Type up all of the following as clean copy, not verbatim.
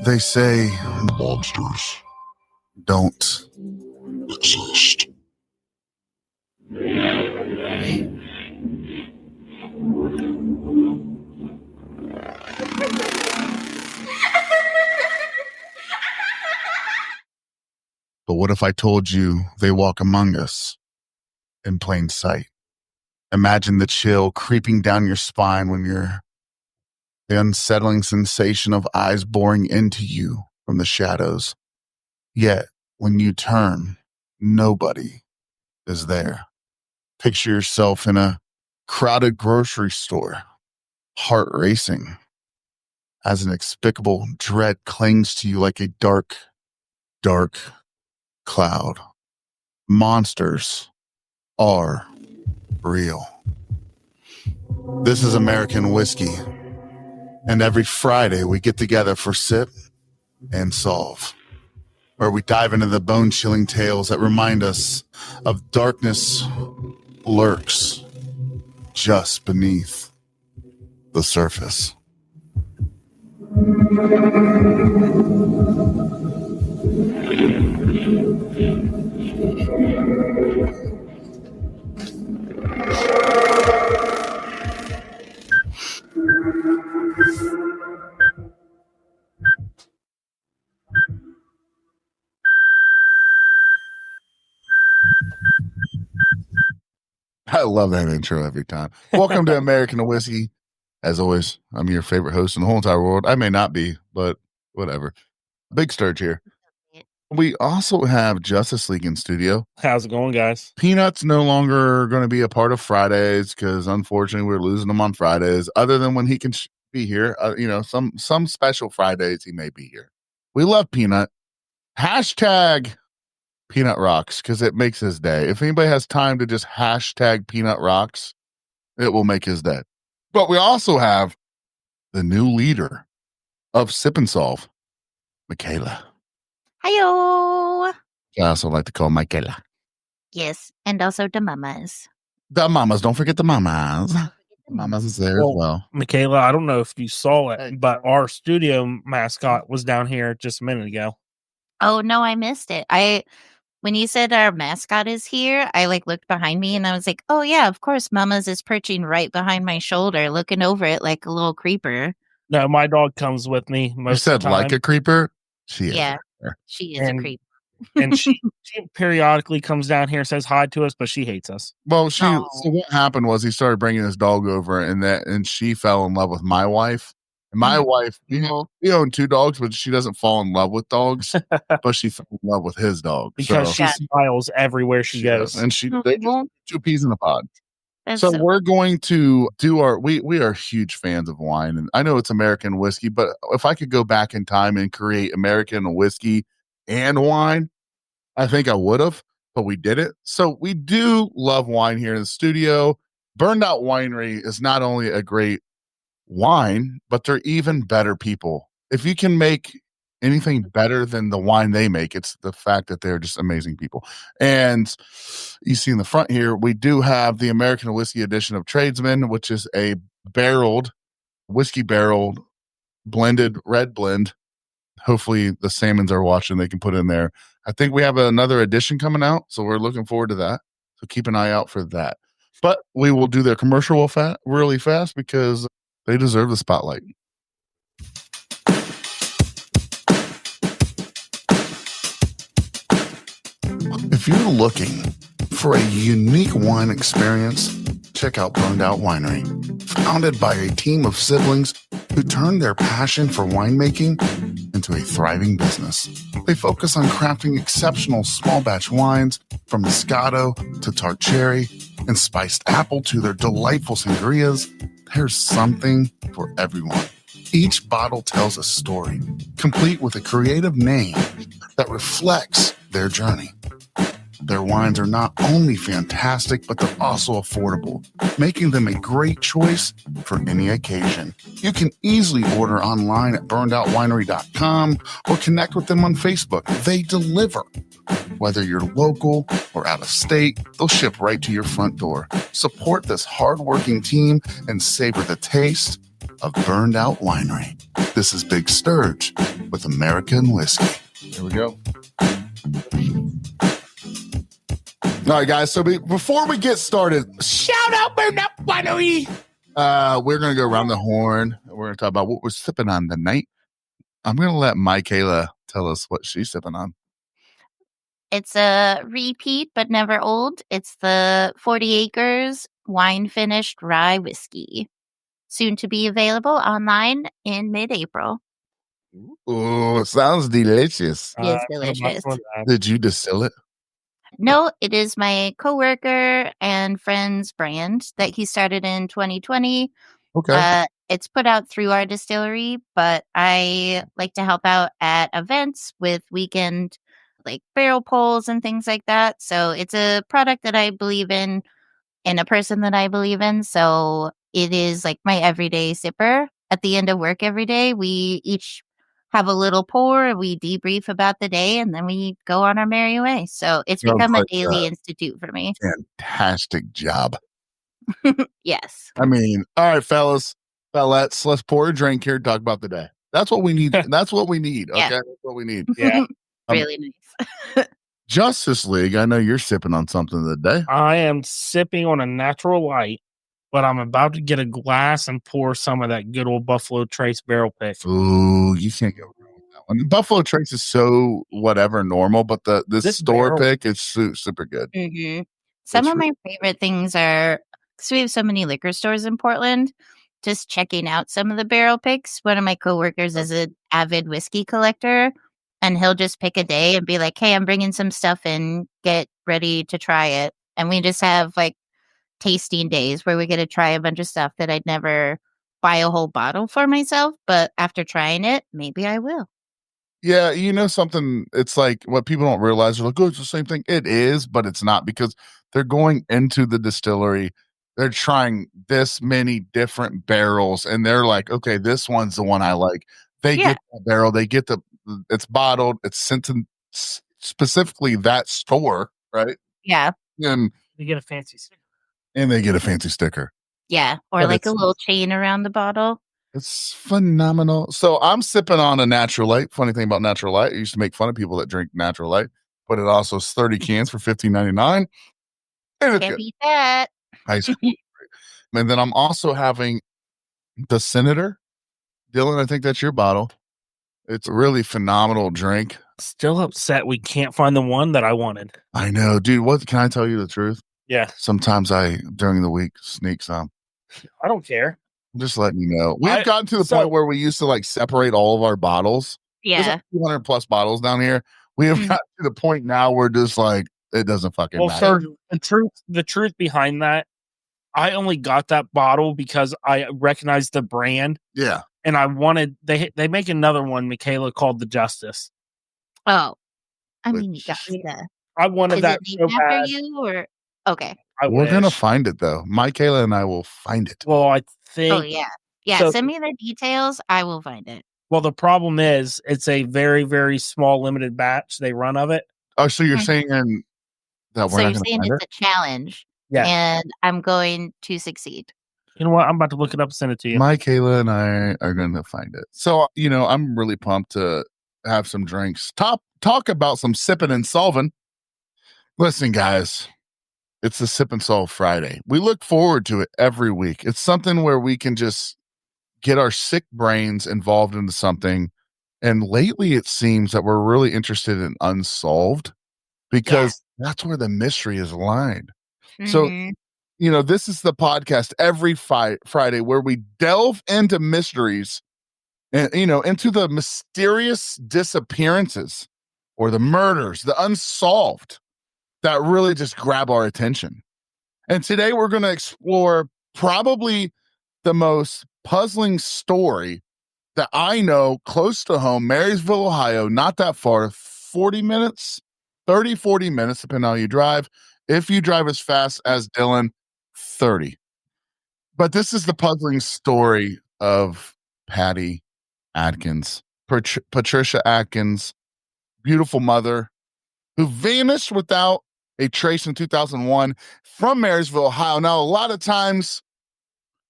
They say monsters don't exist. But what if I told you they walk among us in plain sight? Imagine the chill creeping down your spine when the unsettling sensation of eyes boring into you from the shadows. Yet, when you turn, nobody is there. Picture yourself in a crowded grocery store, heart racing, as an inexplicable dread clings to you like a dark, dark cloud. Monsters are real. This is American Whiskey, and every Friday we get together for Sip and Solve, where we dive into the bone-chilling tales that remind us of darkness lurks just beneath the surface. I love that intro every time. Welcome to American Whiskey. As always, I'm your favorite host in the whole entire world. I may not be, but whatever. Big Sturge here. We also have Justice League in studio. How's it going, guys? Peanut's no longer going to be a part of Fridays because unfortunately we're losing him on Fridays. Other than when he can be here, some special Fridays he may be here. We love Peanut. Hashtag Peanut Rocks because it makes his day. If anybody has time to just hashtag Peanut Rocks, it will make his day. But we also have the new leader of Sip and Solve, Michaela. Hi-yo. I also like to call Michaela. Yes, and also the mamas. The mamas. Don't forget the mamas. Mamas is there as well. Michaela, I don't know if you saw it, but our studio mascot was down here just a minute ago. Oh, no, I missed it. When you said our mascot is here, I looked behind me and I was like, oh, yeah, of course, Mama's is perching right behind my shoulder, looking over it like a little creeper. No, my dog comes with me most of the time. You said like a creeper? She is. Yeah, she is a creeper. And she periodically comes down here, says hi to us, but she hates us. Well, so what happened was he started bringing his dog over and she fell in love with my wife. And my wife, we own two dogs, but she doesn't fall in love with dogs, but she fell in love with his dog. Because she smiles everywhere she goes. And they just two peas in a pod. So we're going to do we are huge fans of wine. And I know it's American whiskey, but if I could go back in time and create American whiskey and wine, I think I would have, but we did it. So we do love wine here in the studio. Burned Out Winery is not only a great wine, but they're even better people. If you can make anything better than the wine they make, it's the fact that they're just amazing people. And you see in the front here, we do have the American Whiskey edition of Tradesman, which is a whiskey barreled blended red blend. Hopefully the Salmons are watching, they can put in there. I think we have another edition coming out, so we're looking forward to that. So keep an eye out for that. But we will do the commercial really fast because they deserve the spotlight. If you're looking for a unique wine experience, check out Burned Out Winery. Founded by a team of siblings who turned their passion for winemaking into a thriving business. They focus on crafting exceptional small batch wines from Moscato to tart cherry and spiced apple to their delightful sangrias. There's something for everyone. Each bottle tells a story, complete with a creative name that reflects their journey. Their wines are not only fantastic, but they're also affordable, making them a great choice for any occasion. You can easily order online at burnedoutwinery.com or connect with them on Facebook. They deliver. Whether you're local or out of state, they'll ship right to your front door. Support this hardworking team and savor the taste of Burned Out Winery. This is Big Sturge with American whiskey. Here we go. All right, guys. So before we get started, shout out, we're going to go around the horn. We're going to talk about what we're sipping on tonight. I'm going to let Michaela tell us what she's sipping on. It's a repeat, but never old. It's the 40 Acres wine finished rye whiskey, soon to be available online in mid-April. Oh, it sounds delicious. It is delicious. Did you distill it? No, it is my coworker and friend's brand that he started in 2020. Okay. It's put out through our distillery, but I like to help out at events with weekend like barrel pulls and things like that. So it's a product that I believe in and a person that I believe in. So it is like my everyday sipper. At the end of work every day, we each have a little pour, we debrief about the day, and then we go on our merry way. So it's become a daily institute for me. Fantastic job. Yes. I mean, all right, fellas, let's pour a drink here and talk about the day. That's what we need. That's what we need. Okay. Yeah. That's what we need. Yeah. Really nice. Justice League. I know you're sipping on something today. I am sipping on a natural light, but I'm about to get a glass and pour some of that good old Buffalo Trace barrel pick. Ooh, you can't go wrong with that one. Buffalo Trace is so whatever normal, but this store barrel pick is super good. Mm-hmm. Some of my favorite things are, because we have so many liquor stores in Portland, just checking out some of the barrel picks. One of my coworkers is an avid whiskey collector, and he'll just pick a day and be like, hey, I'm bringing some stuff in, get ready to try it. And we just have like tasting days where we get to try a bunch of stuff that I'd never buy a whole bottle for myself. But after trying it, maybe I will. Yeah, you know something, it's like what people don't realize, they're like, oh, it's the same thing. It is, but it's not, because they're going into the distillery, they're trying this many different barrels, and they're like, okay, this one's the one I like. They get that barrel, they get it's bottled, it's sent to specifically that store, right? Yeah. And they get a fancy sticker. Yeah, or But like a little chain around the bottle. It's phenomenal. So I'm sipping on a Natural Light. Funny thing about Natural Light, I used to make fun of people that drink Natural Light, but it also is 30 cans for $15.99. And Can't beat that. High school. And then I'm also having the Senator. Dylan, I think that's your bottle. It's a really phenomenal drink. Still upset we can't find the one that I wanted. I know, dude. What can I tell you the truth? Yeah. Sometimes I, during the week, sneak some. I don't care. I'm just letting you know. We've gotten to the point where we used to like separate all of our bottles. Yeah. There's like 200 plus bottles down here. We have gotten to the point now where just like, it doesn't fucking matter. Sir, the truth behind that, I only got that bottle because I recognized the brand. Yeah. And I wanted, they make another one, Michaela, called the Justice. Oh, I mean, you got the. I wanted that so after bad. you or okay. We're gonna find it though. Michaela and I will find it. Well, I think. Oh yeah. So, send me the details. I will find it. Well, the problem is it's a very, very small limited batch they run of it. Oh, so you're saying that we're so not you're saying it's a challenge? Yeah. And I'm going to succeed. You know what? I'm about to look it up and send it to you. Michaela and I are going to find it. So, I'm really pumped to have some drinks. Talk about some sipping and solving. Listen, guys, it's the Sip and Solve Friday. We look forward to it every week. It's something where we can just get our sick brains involved into something. And lately it seems that we're really interested in Unsolved, because that's where the mystery is aligned. So, this is the podcast every Friday where we delve into mysteries and, into the mysterious disappearances or the murders, the unsolved, that really just grab our attention. And today we're going to explore probably the most puzzling story that I know close to home, Marysville, Ohio, not that far, 40 minutes, depending on how you drive. If you drive as fast as Dylan, 30. But this is the puzzling story of Patty Atkins, Patricia Atkins, beautiful mother, who vanished without a trace in 2001 from Marysville, Ohio. Now, a lot of times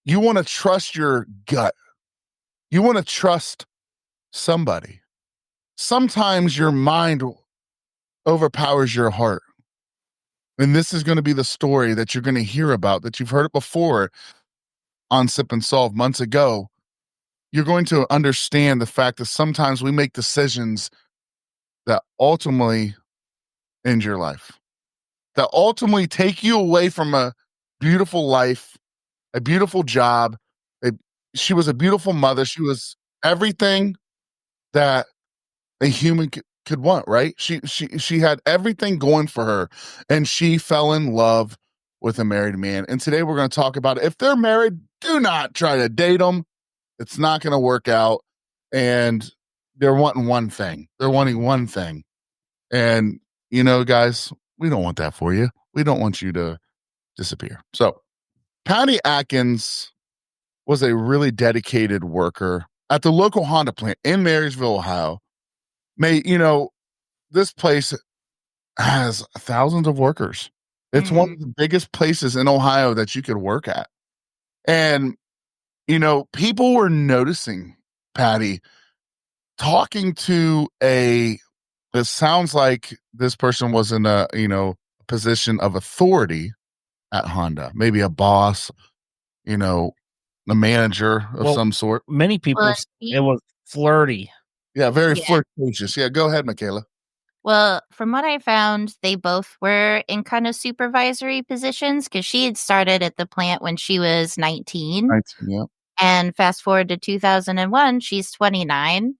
you want to trust your gut. You want to trust somebody. sometimes your mind overpowers your heart. And this is going to be the story that you're going to hear about, that you've heard it before on Sip and Solve months ago. You're going to understand the fact that sometimes we make decisions that ultimately end your life, that ultimately take you away from a beautiful life, a beautiful job. She was a beautiful mother. She was everything that a human could want, right? She had everything going for her, and she fell in love with a married man. And today we're going to talk about it. If they're married, do not try to date them. It's not going to work out. And they're wanting one thing. They're wanting one thing. And, guys, we don't want that for you. We don't want you to disappear. So Patty Atkins was a really dedicated worker at the local Honda plant in Marysville, Ohio. This place has thousands of workers. It's one of the biggest places in Ohio that you could work at. And, people were noticing Patty talking to it sounds like this person was in a position of authority at Honda, maybe a boss, a manager of some sort. Many people, it was flirty. Yeah, very flirtatious. Yeah, go ahead, Michaela. Well, from what I found, they both were in kind of supervisory positions because she had started at the plant when she was 19. Yeah. And fast forward to 2001, she's 29.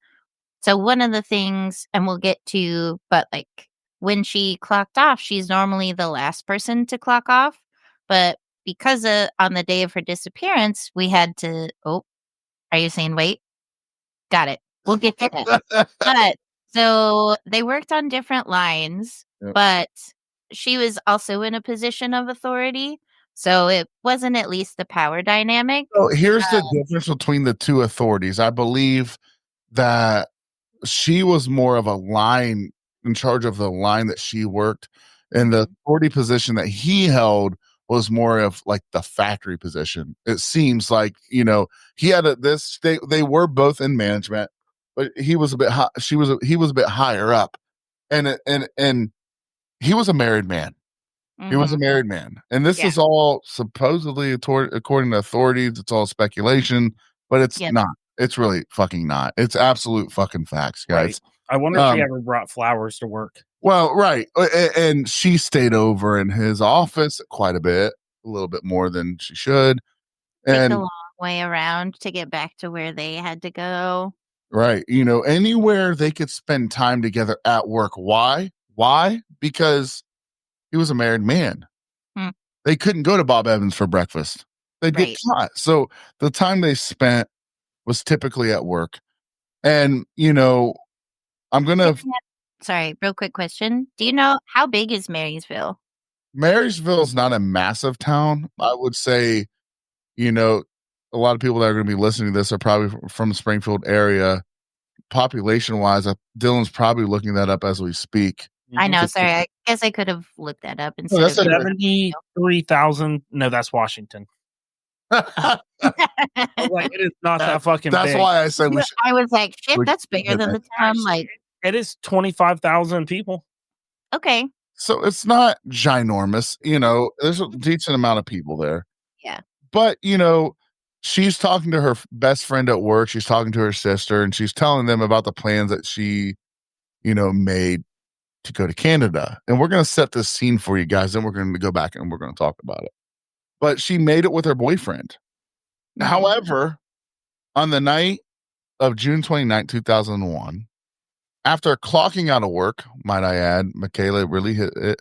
So one of the things, and we'll get to, but like when she clocked off, she's normally the last person to clock off. But because on the day of her disappearance, we had to, are you saying wait? Got it. We'll get to that. But so they worked on different lines, but she was also in a position of authority. So it wasn't at least the power dynamic. So here's the difference between the two authorities. I believe that she was more of a line, in charge of the line that she worked, and the authority position that he held was more of like the factory position. It seems like, he had they were both in management, but he was a bit high, he was a bit higher up. And he was a married man. He was a married man. And this is all supposedly according to authorities, it's all speculation, but it's not. It's really fucking not. It's absolute fucking facts, guys. Right. I wonder if she ever brought flowers to work. Well, right. And she stayed over in his office quite a bit, a little bit more than she should. And a long way around to get back to where they had to go. Right. Anywhere they could spend time together at work. Why? Because he was a married man. They couldn't go to Bob Evans for breakfast. They'd get caught. So the time they spent was typically at work. And, I'm going to... Sorry, real quick question. Do you know how big is Marysville? Marysville's not a massive town. I would say, a lot of people that are going to be listening to this are probably from the Springfield area. Population-wise, Dylan's probably looking that up as we speak. I know, sorry. I guess I could have looked that up instead of 73,000. No, that's Washington. It is not that fucking that's big. Why I said I was like, shit, that's bigger than the town. Like, it is 25,000 people. Okay. So it's not ginormous. There's a decent amount of people there. Yeah. But, she's talking to her best friend at work. She's talking to her sister, and she's telling them about the plans that she, made to go to Canada. And we're going to set this scene for you guys. Then we're going to go back and we're going to talk about it. But she made it with her boyfriend. However, on the night of June 29th, 2001, after clocking out of work, might I add, Michaela really hit it.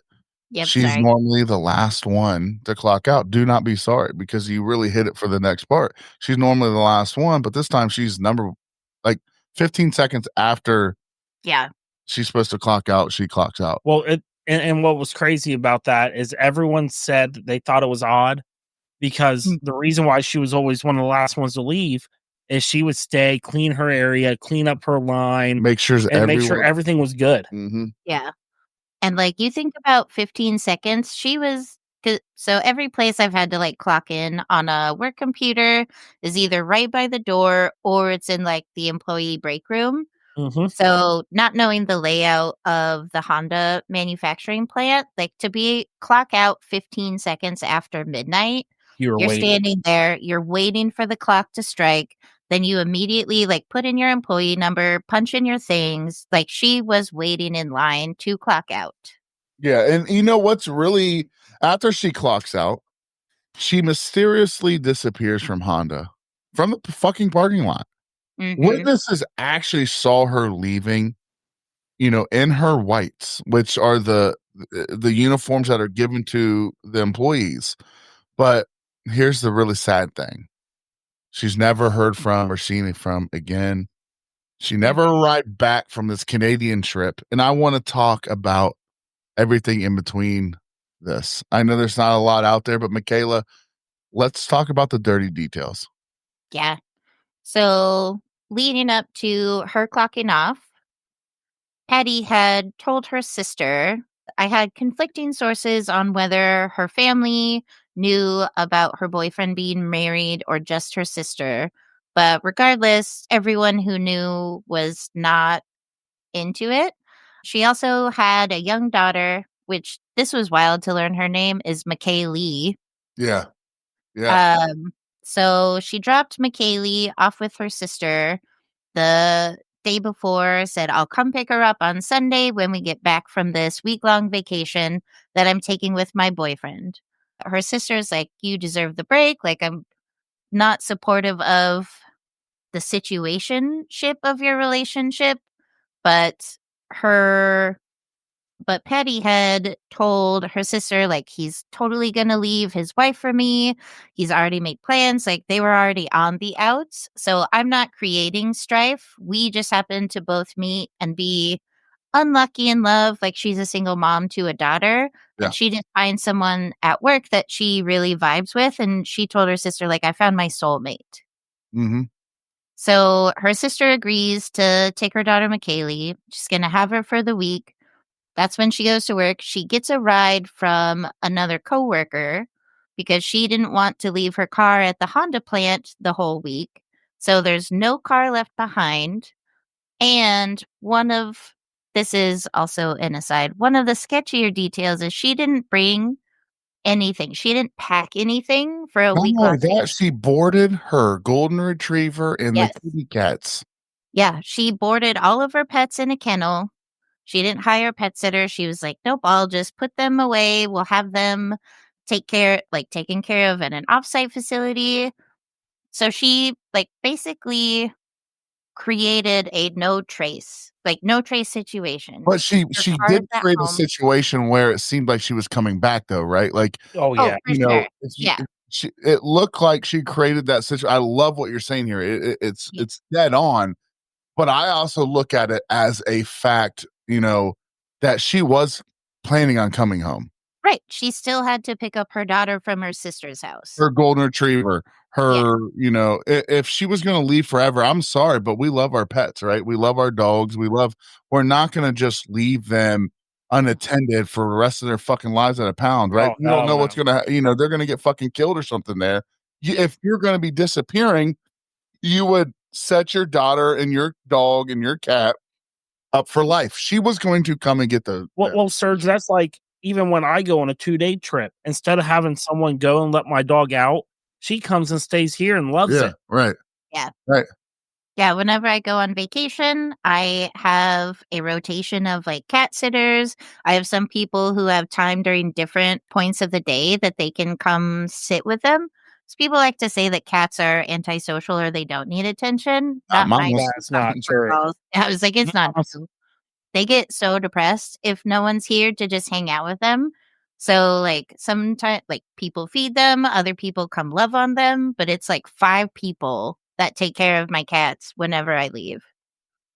Yep, She's normally the last one to clock out. Do not be sorry, because you really hit it for the next part. She's normally the last one, but this time she's 15 seconds after she's supposed to clock out, she clocks out. Well, and what was crazy about that is everyone said that they thought it was odd because the reason why she was always one of the last ones to leave is she would stay, clean her area, clean up her line, make sure everything was good. Mm-hmm. Yeah. And you think about 15 seconds, so every place I've had to clock in on a work computer is either right by the door or it's in the employee break room. Mhm. So, not knowing the layout of the Honda manufacturing plant, like to be clock out 15 seconds after midnight, You were you're waiting. standing there, you're waiting for the clock to strike. Then you immediately like put in your employee number, punch in your things. Like she was waiting in line to clock out. Yeah, and you know what's really after she clocks out, she mysteriously disappears from Honda from the fucking parking lot. Mhm. Witnesses actually saw her leaving, in her whites, which are the uniforms that are given to the employees. But here's the really sad thing. She's never heard from or seen it from again. She never arrived back from this Canadian trip. And I want to talk about everything in between this. I know there's not a lot out there, but Michaela, let's talk about the dirty details. Yeah. So, leading up to her clocking off, Patty had told her sister, I had conflicting sources on whether her family knew about her boyfriend being married or just her sister. But regardless, everyone who knew was not into it. She also had a young daughter, which this was wild to learn her name is McKaylee. Yeah. Yeah. Um, so she dropped McKaylee off with her sister the day before, said, I'll come pick her up on Sunday when we get back from this week-long vacation that I'm taking with my boyfriend. Her sister's like, you deserve the break. Like, I'm not supportive of the situationship of your relationship, but her but Patty had told her sister, like, he's totally gonna leave his wife for me. He's already made plans. Like, they were already on the outs. So I'm not creating strife. We just happen to both meet and be unlucky in love. Like, she's a single mom to a daughter. Yeah. And she didn't find someone at work that she really vibes with. And she told her sister, like, I found my soulmate. Mm-hmm. So her sister agrees to take her daughter, McKaylee. She's going to have her for the week. That's when she goes to work. She gets a ride from another coworker because she didn't want to leave her car at the Honda plant the whole week. So there's no car left behind. And this is also an aside, one of the sketchier details is she didn't bring anything. She didn't pack anything for a Not week long. only that, she boarded her golden retriever and the Yes. kitty cats. Yeah. She boarded all of her pets in a kennel. She didn't hire a pet sitter. She was like, nope, I'll just put them away. We'll have them taken care of at an offsite facility. So she basically created a no trace situation. But she Her she car is did at create a home. situation where it seemed like she was coming back though, right? Like, Oh Oh, yeah. for sure. if you Yeah. it looked like she created that situation. I love what you're saying here. It's Yeah. it's dead on, but I also look at it as a fact, that she was planning on coming home. Right. She still had to pick up her daughter from her sister's house. Her golden retriever, Yeah. if she was going to leave forever, I'm sorry, but we love our pets, right? We love our dogs. We're not going to just leave them unattended for the rest of their fucking lives at a pound, right? Oh, You don't hell know what's no. going to, they're going to get fucking killed or something there. If you're going to be disappearing, you would set your daughter and your dog and your cat up for life. She was going to come and get Well, Serge, that's like even when I go on a 2-day trip, instead of having someone go and let my dog out, she comes and stays here and loves yeah, it. right, Yeah. right. Yeah, whenever I go on vacation, I have a rotation of cat sitters. I have some people who have time during different points of the day that they can come sit with them. So people like to say that cats are antisocial or they don't need attention. Not my Mamas. That's not true. girls. I was like, it's not Yes. true. They get so depressed if no one's here to just hang out with them. So sometimes people feed them, other people come love on them, but it's 5 people that take care of my cats whenever I leave.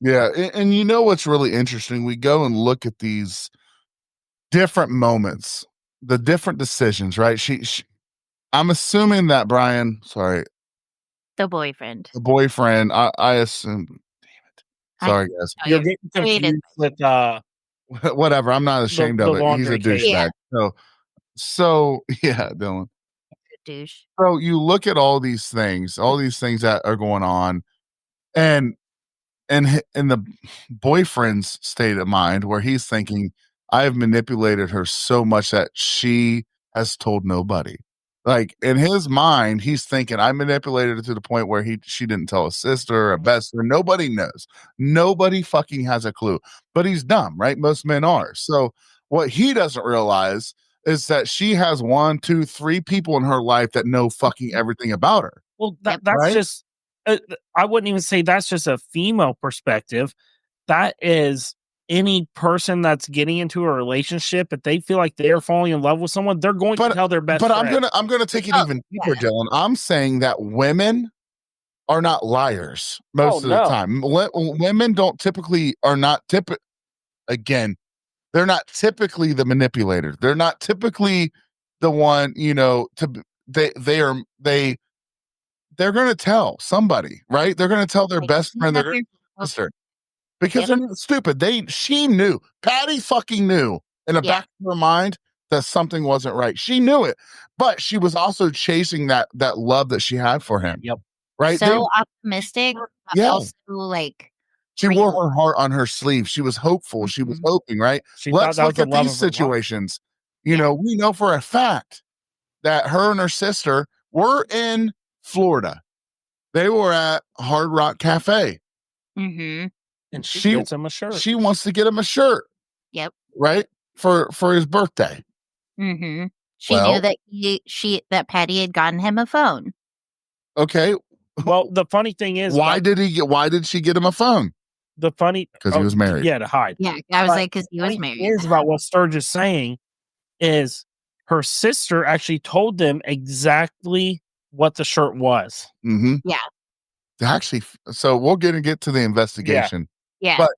Yeah, and you know what's really interesting? We go and look at these different moments, the different decisions, right? I'm assuming that Brian, sorry, The boyfriend. the boyfriend, I assume, damn it. I Sorry, guys. know You're you're getting frustrated. confused with Whatever. I'm not ashamed the of it. He's a laundry case. Yeah. douchebag. So yeah, Dylan. Douche. So you look at all these things that are going on, and in the boyfriend's state of mind, where he's thinking, I have manipulated her so much that she has told nobody. Like in his mind, he's thinking, I manipulated her to the point where she didn't tell a sister or a best friend. Nobody knows. Nobody fucking has a clue. But he's dumb, right? Most men are. So what he doesn't realize is that she has 1, 2, 3 people in her life that know fucking everything about her. Well, Yep. that's Right? just, I wouldn't even say that's just a female perspective. That is any person that's getting into a relationship. If they feel like they're falling in love with someone, they're going to tell their best But friend. I'm gonna take it even deeper, Dylan. I'm saying that women are not liars most of the time. Women don't typically again, they're not typically the manipulator. They're not typically the one, they're going to tell somebody, right? They're going to tell their best friend, their sister, because they're not stupid. She knew. Patty fucking knew in the back of her mind that something wasn't right. She knew it, but she was also chasing that love that she had for him. Yep. Right? So optimistic, but also like she wore her heart on her sleeve. She was hopeful. She was hoping, right? Let's look at these situations. We know for a fact that her and her sister were in Florida. They were at Hard Rock Cafe. Mm-hmm. And she gets him a shirt. She wants to get him a shirt. Yep. Right? For his birthday. Mm-hmm. She knew that that Patty had gotten him a phone. Okay. Well, the funny thing is, why did she get him a phone? Because he was married. Yeah, to hide. Yeah, I was like, because he was married. Is about what Sturge is saying is her sister actually told them exactly what the shirt was. Mm-hmm. Yeah. Actually, so we'll get to the investigation. Yeah. But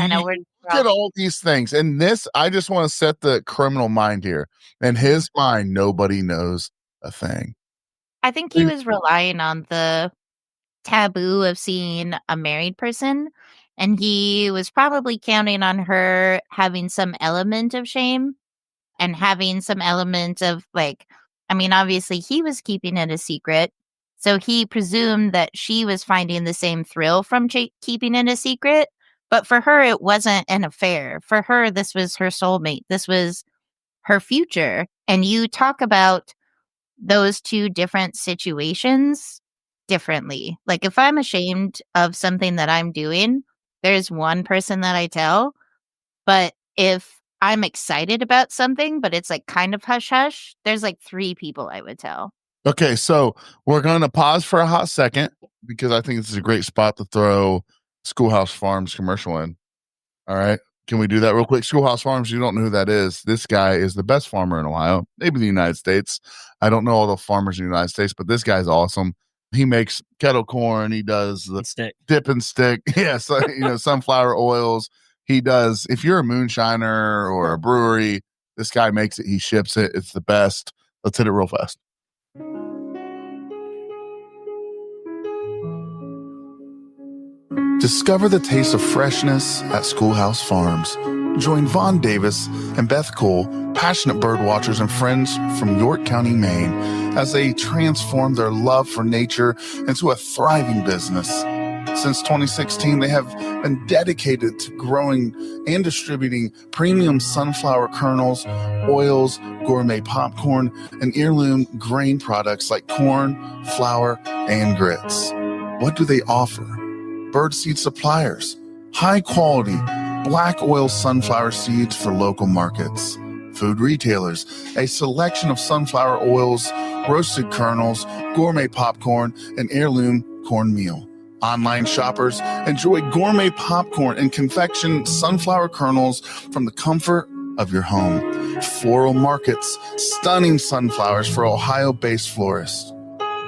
I know look at all these things. And this, I just want to set the criminal mind here. In his mind, nobody knows a thing. I think he was relying on the taboo of seeing a married person, and he was probably counting on her having some element of shame and having some element of obviously he was keeping it a secret, so he presumed that she was finding the same thrill from keeping it a secret. But for her, it wasn't an affair. For her, this was her soulmate. This was her future. And you talk about those two different situations differently. Like if I'm ashamed of something that I'm doing, there's one person that I tell. But if I'm excited about something, but it's like kind of hush hush, there's like 3 people I would tell. Okay, so we're going to pause for a hot second because I think this is a great spot to throw Schoolhouse Farms commercial in. All right. Can we do that real quick? Schoolhouse Farms, you don't know who that is. This guy is the best farmer in Ohio, maybe the United States. I don't know all the farmers in the United States, but this guy's awesome. He makes kettle corn. He does the dip and stick. Yeah, so, sunflower oils. He does, if you're a moonshiner or a brewery, this guy makes it. He ships it. It's the best. Let's hit it real fast. Discover the taste of freshness at Schoolhouse Farms. Join Vaughn Davis and Beth Cole, passionate bird watchers and friends from York County, Maine, as they transform their love for nature into a thriving business. Since 2016, they have been dedicated to growing and distributing premium sunflower kernels, oils, gourmet popcorn, and heirloom grain products like corn, flour, and grits. What do they offer? Birdseed suppliers, high quality black oil sunflower seeds for local markets, food retailers, a selection of sunflower oils, roasted kernels, gourmet popcorn, and heirloom cornmeal. Online shoppers enjoy gourmet popcorn and confection sunflower kernels from the comfort of your home. Floral markets, stunning sunflowers for Ohio-based florists.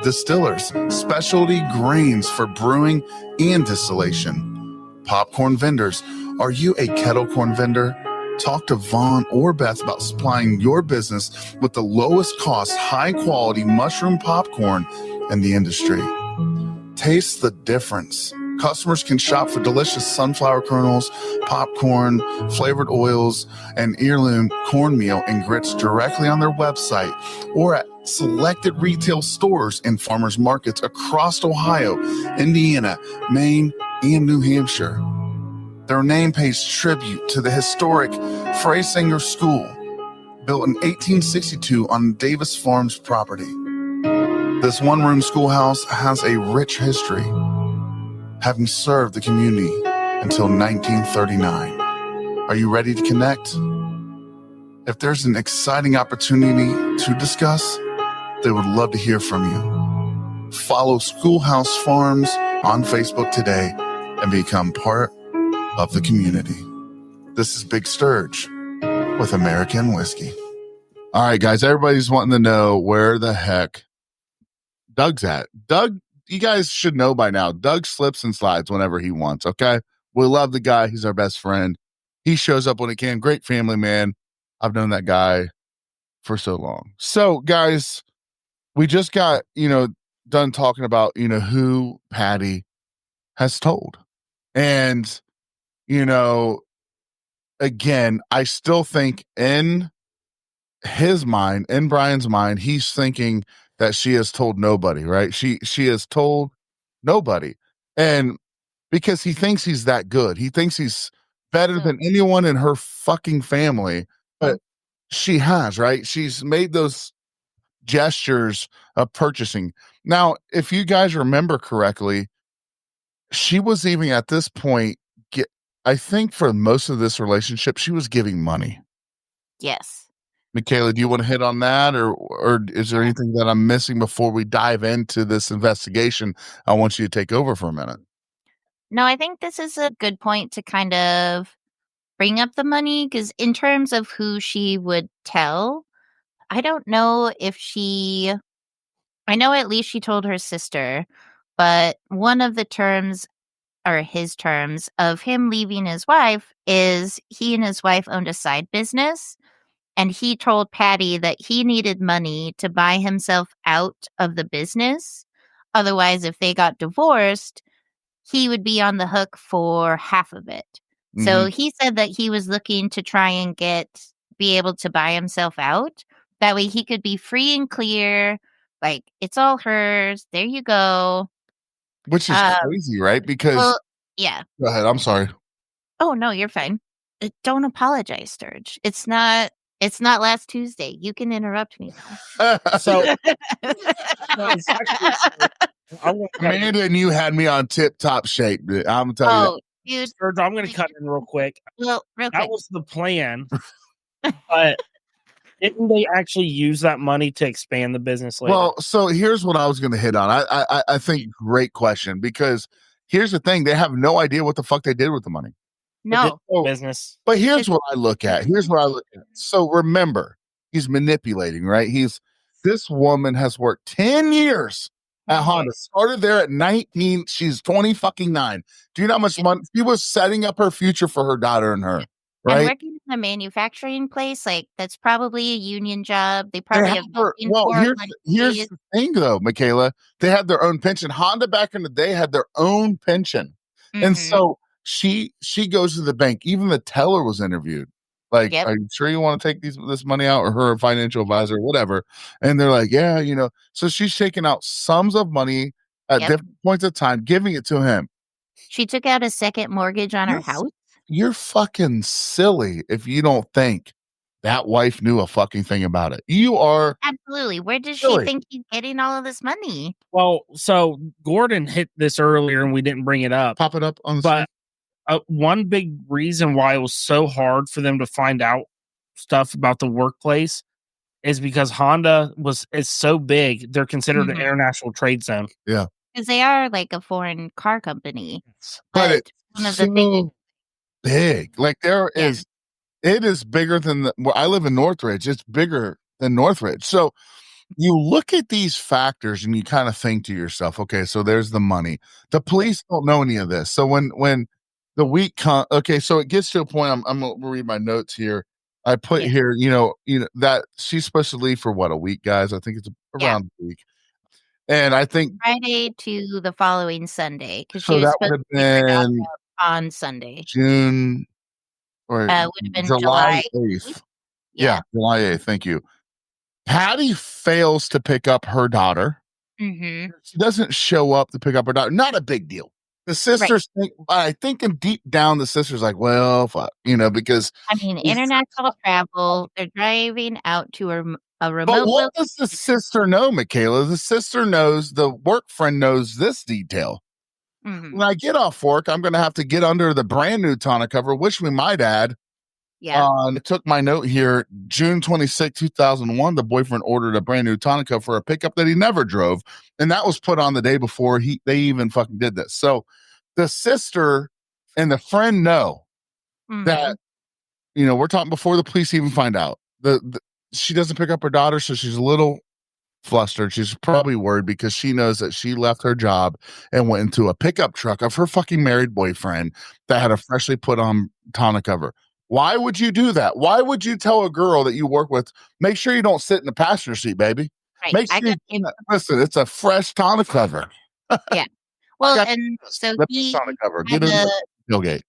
Distillers, specialty grains for brewing and distillation. Popcorn vendors, are you a kettle corn vendor? Talk to Vaughn or Beth about supplying your business with the lowest cost, high quality mushroom popcorn in the industry. Taste the difference. Customers can shop for delicious sunflower kernels, popcorn, flavored oils, and heirloom cornmeal and grits directly on their website or at selected retail stores and farmers markets across Ohio, Indiana, Maine, and New Hampshire. Their name pays tribute to the historic Freysinger School, built in 1862 on Davis Farms property. This one-room schoolhouse has a rich history, having served the community until 1939. Are you ready to connect? If there's an exciting opportunity to discuss, they would love to hear from you. Follow Schoolhouse Farms on Facebook today and become part of the community. This is Big Sturge with American Whiskey. All right, guys, everybody's wanting to know where the heck Doug's at. Doug, you guys should know by now, Doug slips and slides whenever he wants, okay? We love the guy. He's our best friend. He shows up when he can. Great family man. I've known that guy for so long. So, guys, we just got, done talking about, who Patty has told. And, again, I still think in his mind, in Brian's mind, he's thinking that she has told nobody, right? She has told nobody. And because he thinks he's that good. He thinks he's better than anyone in her fucking family. But she has, right? She's made those gestures of purchasing. Now, if you guys remember correctly, she was even at this point, I think for most of this relationship, she was giving money. Yes. Michaela, do you want to hit on that, or is there anything that I'm missing before we dive into this investigation? I want you to take over for a minute. No, I think this is a good point to kind of bring up the money, because in terms of who she would tell, I don't know if I know at least she told her sister, but one of the terms, or his terms, of him leaving his wife is he and his wife owned a side business. And he told Patty that he needed money to buy himself out of the business. Otherwise, if they got divorced, he would be on the hook for half of it. Mm-hmm. So he said that he was looking to try and be able to buy himself out. That way he could be free and clear. Like, it's all hers. There you go. Which is crazy, right? Because, yeah. Go ahead. I'm sorry. Oh, no, you're fine. Don't apologize, Sturge. It's not last Tuesday. You can interrupt me now. Amanda and you had me on tip-top shape. I'm telling you. Dude, Sturge, I'm going to cut in real quick. Well, real quick. That was the plan. But didn't they actually use that money to expand the business later? Well, so here's what I was going to hit on. I think great question, because here's the thing. They have no idea what the fuck they did with the money. No. Business. But here's what I look at. So remember, he's manipulating, right? This woman has worked 10 years at Honda. Started there at 19. She's 20 fucking 9. Do you know how much money? She was setting up her future for her daughter and her, right? And working in a manufacturing place, like, that's probably a union job. They probably have here's the thing, though, Michaela. They had their own pension. Honda back in the day had their own pension. Mm-hmm. And so she goes to the bank. Even the teller was interviewed. Like, are you sure you want to take this money out? Or her financial advisor, or whatever. And they're like, yeah, So she's taking out sums of money at different points of time, giving it to him. She took out a second mortgage on her house. You're fucking silly if you don't think that wife knew a fucking thing about it. You are absolutely. Where does she think he's getting all of this money? Well, so Gordon hit this earlier and we didn't bring it up. Pop it up on the screen. One big reason why it was so hard for them to find out stuff about the workplace is because Honda is so big, they're considered an international trade zone. Yeah. Because they are like a foreign car company. But it's one of the things big. Like it is bigger than I live in Northridge. It's bigger than Northridge. So you look at these factors and you kind of think to yourself, okay, so there's the money. The police don't know any of this. So when the week so it gets to a point. I'm gonna read my notes here. I put here, that she's supposed to leave for what, a week, guys? I think it's around a week. And I think Friday to the following Sunday because she so. was That would supposed have to pick her daughter been up on Sunday. June or Would have been July July 8th. 8th. Yeah. Yeah, July 8th. Thank you. Patty fails to pick up her daughter. Mm-hmm. She doesn't show up to pick up her daughter. Not a big deal. The sisters think, I think, and deep down, the sisters like, well, fuck, because. I mean, international travel. They're driving out to a But remote what does the sister know, Michaela? The sister knows, the work friend knows this detail. Mm-hmm. When I get off work, I'm going to have to get under the brand new tonneau cover, which we might add. Yeah. I took my note here. June 26, 2001, the boyfriend ordered a brand new tonneau cover for a pickup that he never drove. And that was put on the day before they even fucking did this. So the sister and the friend know that, we're talking before the police even find out. She doesn't pick up her daughter, so she's a little flustered. She's probably worried because she knows that she left her job and went into a pickup truck of her fucking married boyfriend that had a freshly put on tonneau cover. Why would you do that? Why would you tell a girl that you work with, make sure you don't sit in the passenger seat, baby? Right. Make sure listen, it's a fresh tonneau cover. Yeah. Well, and so he tonneau cover. had Get in the tailgate.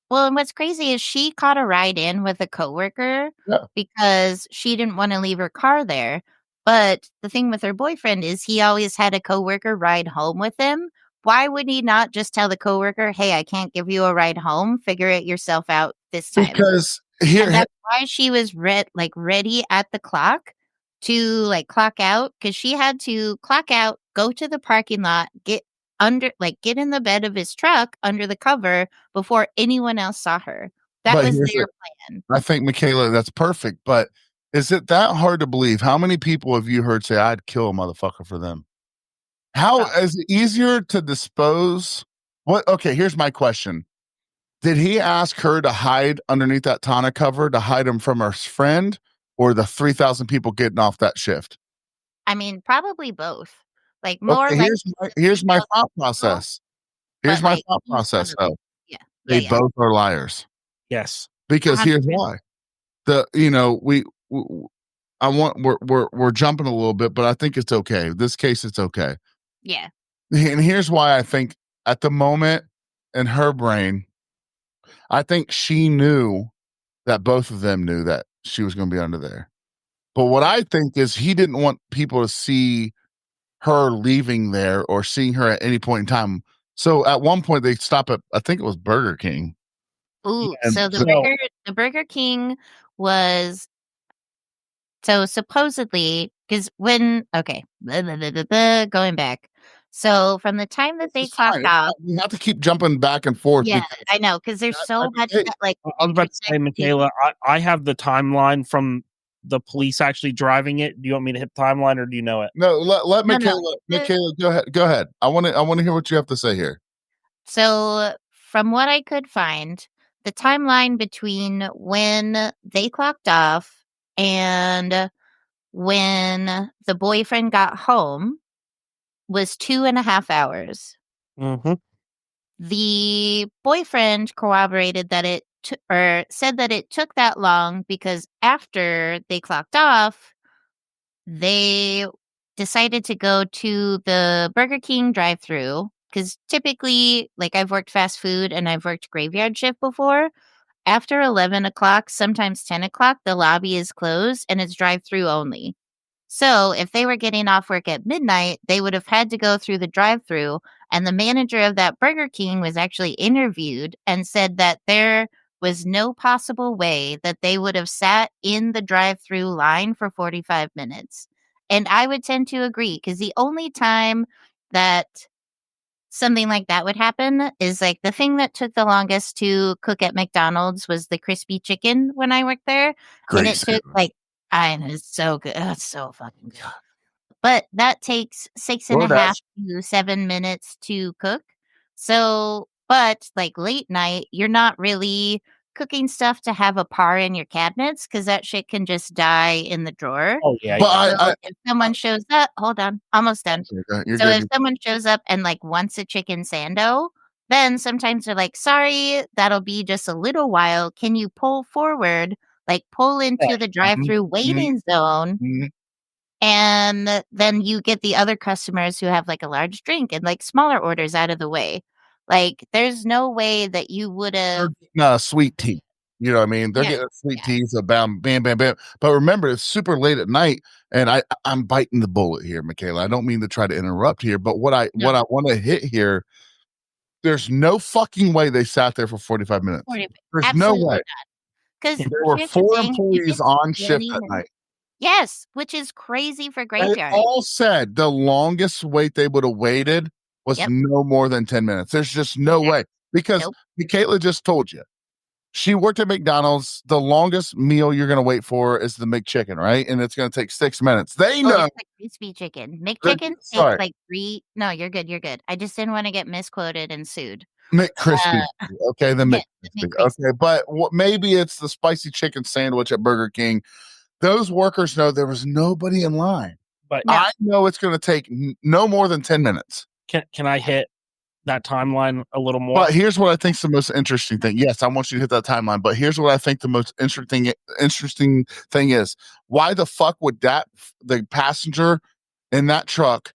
Well, and what's crazy is she caught a ride in with a coworker because she didn't want to leave her car there. But the thing with her boyfriend is he always had a coworker ride home with him. Why would he not just tell the coworker, "Hey, I can't give you a ride home. Figure it yourself out this time." Because and that's why she was ready at the clock to clock out, because she had to clock out, go to the parking lot, get in the bed of his truck under the cover before anyone else saw her. That was their plan. I think, Michaela, that's perfect. But is it that hard to believe? How many people have you heard say, I'd kill a motherfucker for them? How is it easier to dispose? Okay, here's my question. Did he ask her to hide underneath that tonneau cover to hide him from her friend or the 3,000 people getting off that shift? I mean, probably both. More here's my thought process. Here's my thought process, though. Yeah. They both are liars. Yes. Because here's why. We're jumping a little bit, but I think it's okay. This case, it's okay. Yeah. And here's why I think at the moment in her brain, I think she knew that both of them knew that she was going to be under there. But what I think is he didn't want people to see her leaving there or seeing her at any point in time. So at one point they stop at, I think it was Burger King. Ooh, so the Burger King was, so supposedly, because going back. So from the time that they clocked off. We have to keep jumping back and forth. Yeah, I know, because there's so much I was about to say, Michaela, I have the timeline from the police actually driving it. Do you want me to hit the timeline, or do you know it? No, let Michaela. Michaela, go ahead. I want to hear what you have to say here. So from what I could find, the timeline between when they clocked off and when the boyfriend got home was 2.5 hours. Mm-hmm. The boyfriend corroborated that said that it took that long because after they clocked off, they decided to go to the Burger King drive-thru, because typically, I've worked fast food and I've worked graveyard shift before. After 11 o'clock, sometimes 10 o'clock, the lobby is closed and it's drive-thru only. So if they were getting off work at midnight, they would have had to go through the drive-thru, and the manager of that Burger King was actually interviewed and said that there was no possible way that they would have sat in the drive-thru line for 45 minutes. And I would tend to agree, because the only time that something like that would happen is the thing that took the longest to cook at McDonald's was the crispy chicken when I worked there. And it took I know, it's so good. Oh, it's so fucking good. But that takes 6.5 to 7 minutes to cook. So, but late night, you're not really cooking stuff to have a par in your cabinets, because that shit can just die in the drawer. Oh, yeah. But if someone shows up, hold on, almost done. If someone shows up and wants a chicken sando, then sometimes they're sorry, that'll be just a little while. Can you pull forward? Pull into the drive-through waiting zone And then you get the other customers who have like a large drink and like smaller orders out of the way. Like, there's no way that you would have. Sweet tea. You know what I mean? They're Yeah, getting sweet yeah. teas about bam, bam, bam. But remember, it's super late at night, and I'm biting the bullet here, Michaela. I don't mean to try to interrupt here, but what I want to hit here, there's no fucking way they sat there for 45 minutes. There's Absolutely no way. not. Because There were 4 employees on shift that night. Yes, which is crazy for They graveyard. all said the longest wait they would have waited was no more than 10 minutes. There's just no way. Because Michaela just told you. She worked at McDonald's. The longest meal you're going to wait for is the McChicken, right? And it's going to take 6 minutes. They know. It's like crispy chicken. McChicken takes like 3. No, you're good. You're good. I just didn't want to get misquoted and sued. McCrispy. Okay, the McCrispy. Okay, but maybe it's the spicy chicken sandwich at Burger King. Those workers know there was nobody in line. But I know it's going to take no more than 10 minutes. Can I hit that timeline a little more? But here's what I think is the most interesting thing. Yes, I want you to hit that timeline. But here's what I think the most interesting thing is. Why the fuck would the passenger in that truck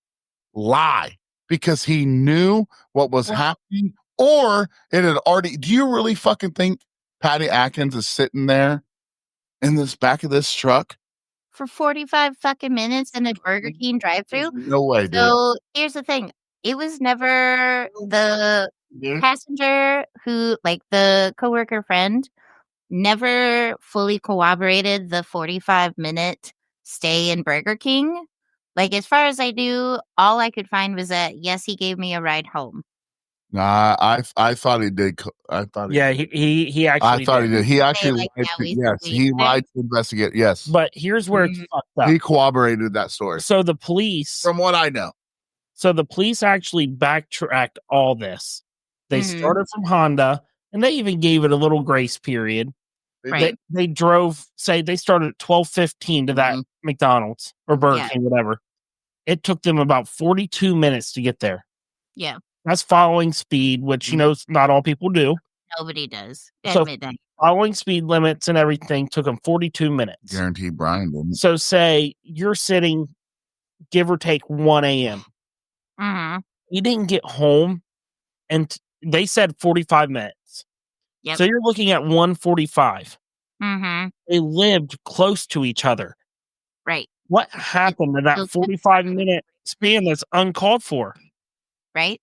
lie? Because he knew what was happening, or it had already. Do you really fucking think Patty Atkins is sitting there in this back of this truck for 45 fucking minutes in a Burger King drive-thru? No way, dude. So here's the thing. It was never the passenger who, like the coworker friend, never fully corroborated the 45-minute stay in Burger King. Like, as far as I knew, all I could find was that, yes, he gave me a ride home. Nah, I thought he did. I thought he actually. I thought he did. He actually he lied to investigate. Yes, but here's where it's fucked up. He corroborated that story. So the police, from what I know, actually backtracked all this. They started from Honda, and they even gave it a little grace period. Right. They drove. Say they started at 12:15 to that McDonald's or Burger King, whatever. It took them about 42 minutes to get there. Yeah. That's following speed, which, not all people do. Nobody does. So following speed limits and everything took them 42 minutes. Guaranteed Brian didn't. So say you're sitting, give or take 1 a.m. You didn't get home, and they said 45 minutes. Yep. So you're looking at 1:45. They lived close to each other. Right. What happened to that 45-minute span that's uncalled for? Right.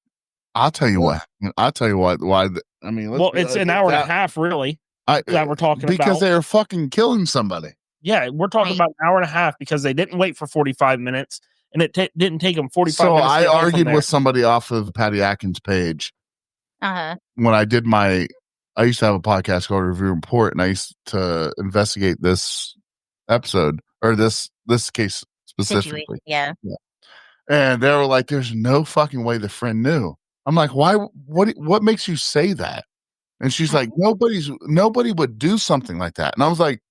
I'll tell you what. I'll tell you what. Why? I mean, it's an hour and a half, really. That we're talking about because they're fucking killing somebody. Yeah, we're talking about an hour and a half because they didn't wait for 45 minutes, and it didn't take them 45 minutes. So I argued with somebody off of Patty Atkins' page. When I did I used to have a podcast called Review Report, and I used to investigate this episode or this case specifically. Yeah. And they were like, "There's no fucking way the friend knew." I'm like, "Why? What makes you say that?" And she's like, "Nobody would do something like that." And I was like,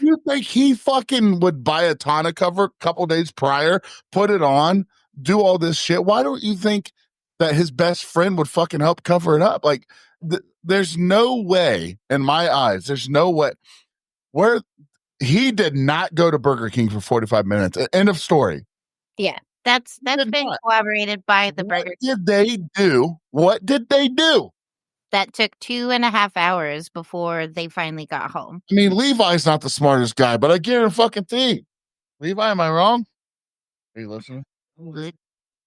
"You think he fucking would buy a tonneau cover a couple days prior, put it on, do all this shit? Why don't you think that his best friend would fucking help cover it up?" Like, there's no way in my eyes. There's no way where he did not go to Burger King for 45 minutes. End of story. Yeah. That's been corroborated by the Burger King. What did they do? That took 2.5 hours before they finally got home. I mean, Levi's not the smartest guy, but I guarantee. Levi, am I wrong? Are you listening?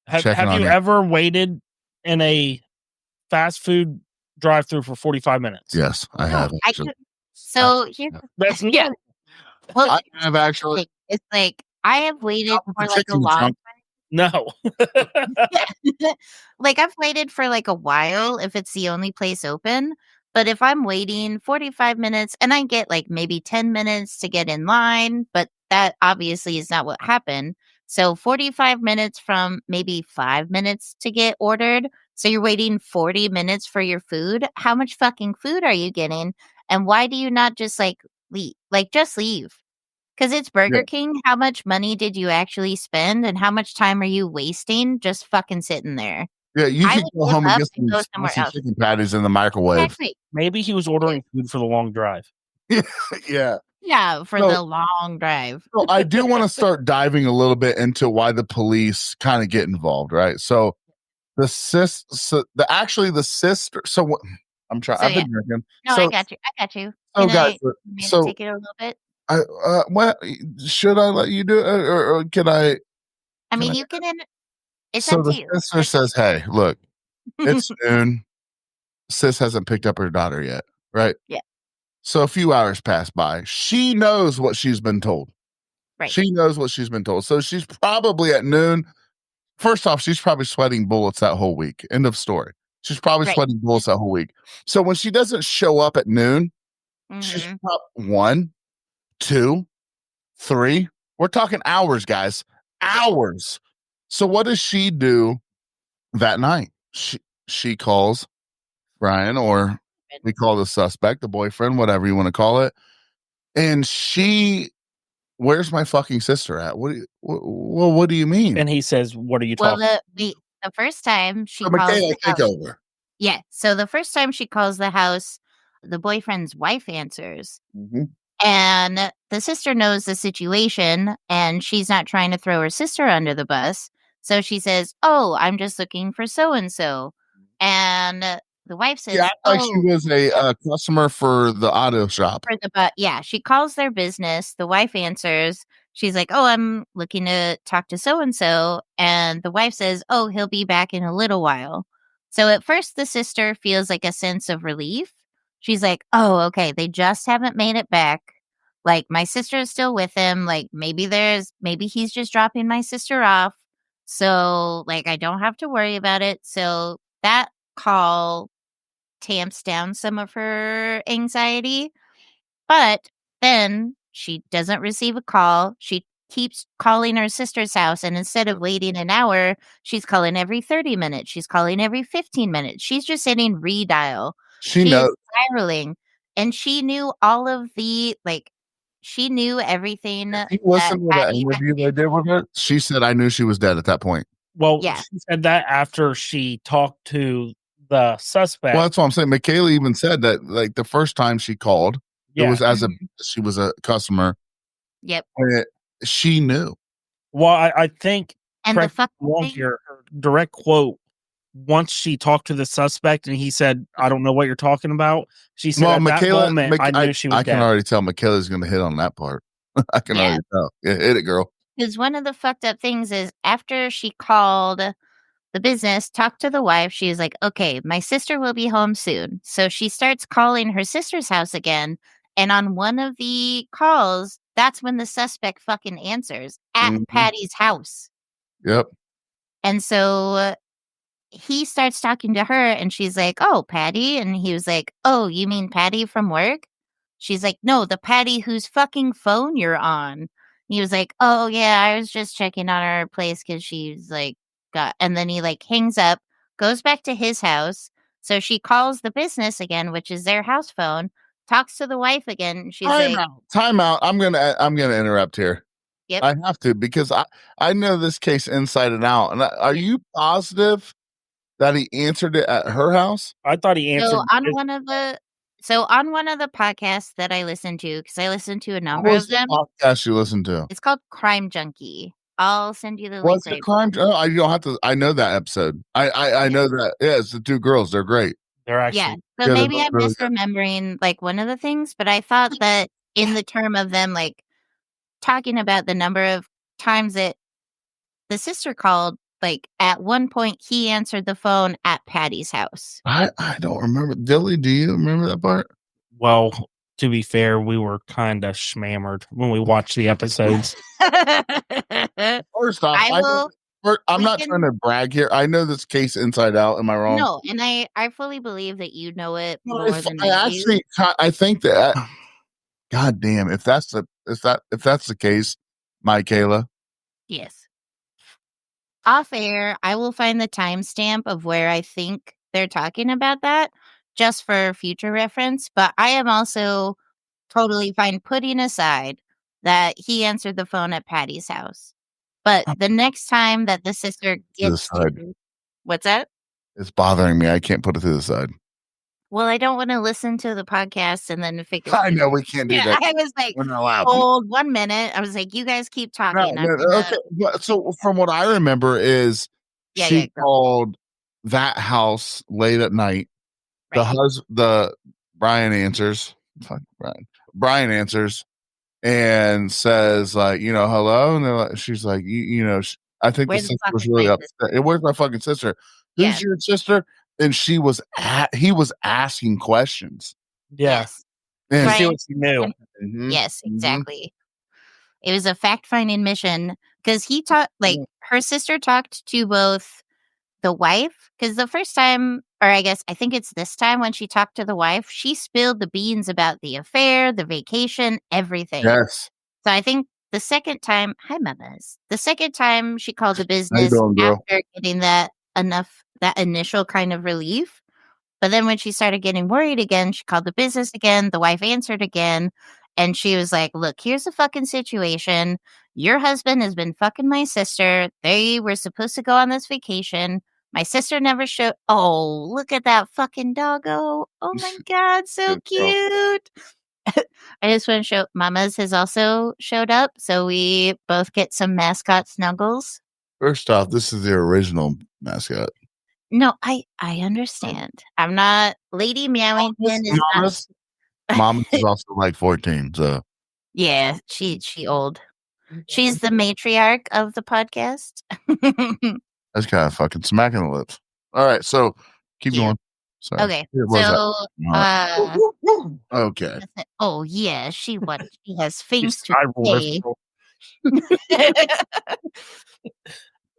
Have you ever waited in a fast food drive-thru for 45 minutes? Yes, I have. So here's that's Well, I have actually. It's like I have waited for like a long time. No. Like I've waited for like a while if it's the only place open. But if I'm waiting 45 minutes and I get like maybe 10 minutes to get in line, but that obviously is not what happened. So 45 minutes from maybe 5 minutes to get ordered. So you're waiting 40 minutes for your food. How much fucking food are you getting? And why do you not just like leave? Like just leave. Because it's Burger King. How much money did you actually spend? And how much time are you wasting just fucking sitting there? Yeah, you can go home and get some chicken patties in the microwave. Exactly. Maybe he was ordering food for the long drive. Yeah. Yeah, for So- the long drive. So I do want to start diving a little bit into why the police kind of get involved, right? So the sister. So what? I'm trying. So, I've yeah. been drinking. No, I got you. I got you. So Can guys, I want me to so take it a little bit? what should I let you do it, or can I? I Can mean, I? you can. It's So up to the you. sister says, "Hey, look, it's noon. Sis hasn't picked up her daughter yet, right? Yeah. So a few hours pass by. She knows what she's been told. Right. She knows what she's been told. So she's probably at noon. First off, she's probably sweating bullets that whole week. End of story. She's probably Right. sweating bullets that whole week. So when she doesn't show up at noon, she's Mhm. probably 1, 2, 3. We're talking hours, guys. Hours. So what does she do that night? She calls Brian, or we call the suspect, the boyfriend, whatever you want to call it. And where's my fucking sister at? What do you mean? And he says, "What are you Well, talking?" the first time she So calls Michaela, the take house. over. Yeah. So the first time she calls the house, the boyfriend's wife answers. Mhm. And the sister knows the situation and she's not trying to throw her sister under the bus. So she says, "Oh, I'm just looking for so and so." And the wife says, Yeah, like she "Oh, was a customer for the auto shop. for the but yeah." She calls their business. The wife answers. She's like, "Oh, I'm looking to talk to so and so." And the wife says, "Oh, he'll be back in a little while." So at first, the sister feels like a sense of relief. She's like, "Oh, okay, they just haven't made it back. Like, my sister is still with him. Like, maybe he's just dropping my sister off. So, like, I don't have to worry about it." So that call tamps down some of her anxiety. But then she doesn't receive a call. She keeps calling her sister's house. And instead of waiting an hour, she's calling every 30 minutes. She's calling every 15 minutes. She's just hitting redial. She She is knows. spiraling. And she knew all of the, like, she knew everything If that you listen to that Patty had interview they did with her, she said, "I knew she was dead at that point." Well, Yeah. she said that after she talked to the suspect. Well, that's what I'm saying. Michaela even said that, like, the first time she called, it Yeah. was Mhm. she was a customer. Yep. And she knew. Well, I think, And the correct me if fucking I'm wrong thing, here, her direct quote, once she talked to the suspect and he said, "I don't know what you're talking about," she said, Well, "At that Michaela, moment, I knew she was I can dead." already tell Michaela's going to hit on that part. I can yeah. already tell. Yeah, hit it, girl. Because one of the fucked up things is after she called the business, talked to the wife, she was like, "Okay, my sister will be home soon." So she starts calling her sister's house again. And on one of the calls, that's when the suspect fucking answers at Mhm. Patty's house. Yep. And so he starts talking to her and she's like, "Oh, Patty." And he was like, "Oh, you mean Patty from work?" She's like, "No, the Patty whose fucking phone you're on." He was like, "Oh, yeah, I was just checking on her place because she's like, got," and then he like hangs up, goes back to his house. So she calls the business again, which is their house phone, talks to the wife again. And she's Time like, out. Time out. I'm gonna interrupt here. "Yep." I have to, because I know this case inside and out. And are Yeah. you positive that he answered it at her house? I thought he answered So on his- one of the podcasts that I listen to, because I listen to a What number was of the them, podcast you listened to? it's called Crime Junkie. I'll send you the link Was it right. crime? Oh, I you don't have to. I know that episode. I know that. Yeah, it's the two girls. They're great. They're Yeah. actually So Yeah, they're maybe both I'm really good. misremembering like one of the things, but I thought that in the term of them like talking about the number of times that the sister called, like at one point he answered the phone at Patty's house. I don't remember. Dilly, do you remember that part? well, to be fair, we were kind of schmammered when we watched the episodes. First off, I will. I'm we not can- trying to brag here. I know this case inside out. Am I wrong? No, and I fully believe that you know it No, more than I I do. actually, I think that. God damn! If that's the case, Michaela. Yes. Off air, I will find the timestamp of where I think they're talking about that just for future reference. But I am also totally fine putting aside that he answered the phone at Patty's house. But the next time that the sister To the gets side. to, what's that? It's bothering me. I can't put it to the side. well, I don't want to listen to the podcast and then figure. I know we can't do Yeah, that. I was like, We're not allowed. hold 1 minute. I was like, you guys keep No, talking. I'm no, gonna, okay. But so from what I remember is yeah, she go. called that house late at night. Right. The Brian answers. Fuck Brian. Brian answers and says like, hello, and she's like, I think Where the the sister fuck was is really my upset. sister? Where's my fucking sister? Yeah. Who's your sister? And he was asking questions. Yeah. Yes. And To see Brian. what she knew. Mhm, Yes, mhm. exactly. It was a fact-finding mission because he taught, like, her sister talked to both the wife, because the first time, or I guess I think it's this time when she talked to the wife, she spilled the beans about the affair, the vacation, everything. Yes. So I think the second time, hi mamas, the second time she called the How you business doing, girl? after getting that initial kind of relief. But then when she started getting worried again, she called the business again. The wife answered again. And she was like, look, here's the fucking situation. Your husband has been fucking my sister. They were supposed to go on this vacation. My sister never showed. Oh, look at that fucking doggo. Oh my God, so Good girl. cute. I just want to show Mama's has also showed up. So we both get some mascot snuggles. First off, this is the original mascot. No, I understand. I'm not Lady Meowington is not. Mama's is also like 14, so Yeah, she old. She's the matriarch of the podcast. that's kind of fucking smacking the lips. All right, so keep Cute. going. Sorry. Okay, It was so okay. oh yeah, she has things to I rolled say.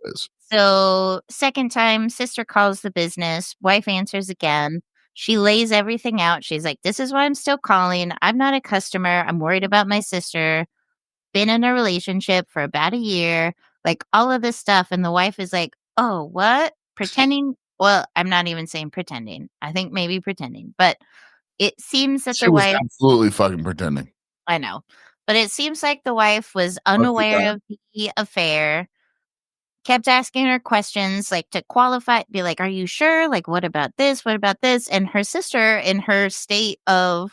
Yes. So second time, sister calls the business. Wife answers again. She lays everything out. She's like, "This is why I'm still calling. I'm not a customer. I'm worried about my sister. Been in a relationship for about a year, like all of this stuff." And the wife is like, oh, what? Pretending? Well, I'm not even saying pretending. I think maybe pretending. But it seems that She the was wife, absolutely fucking pretending. I know, but it seems like the wife was Okay. unaware of the affair, kept asking her questions, like to qualify, be like, are you sure? Like, what about this? What about this? And her sister, in her state of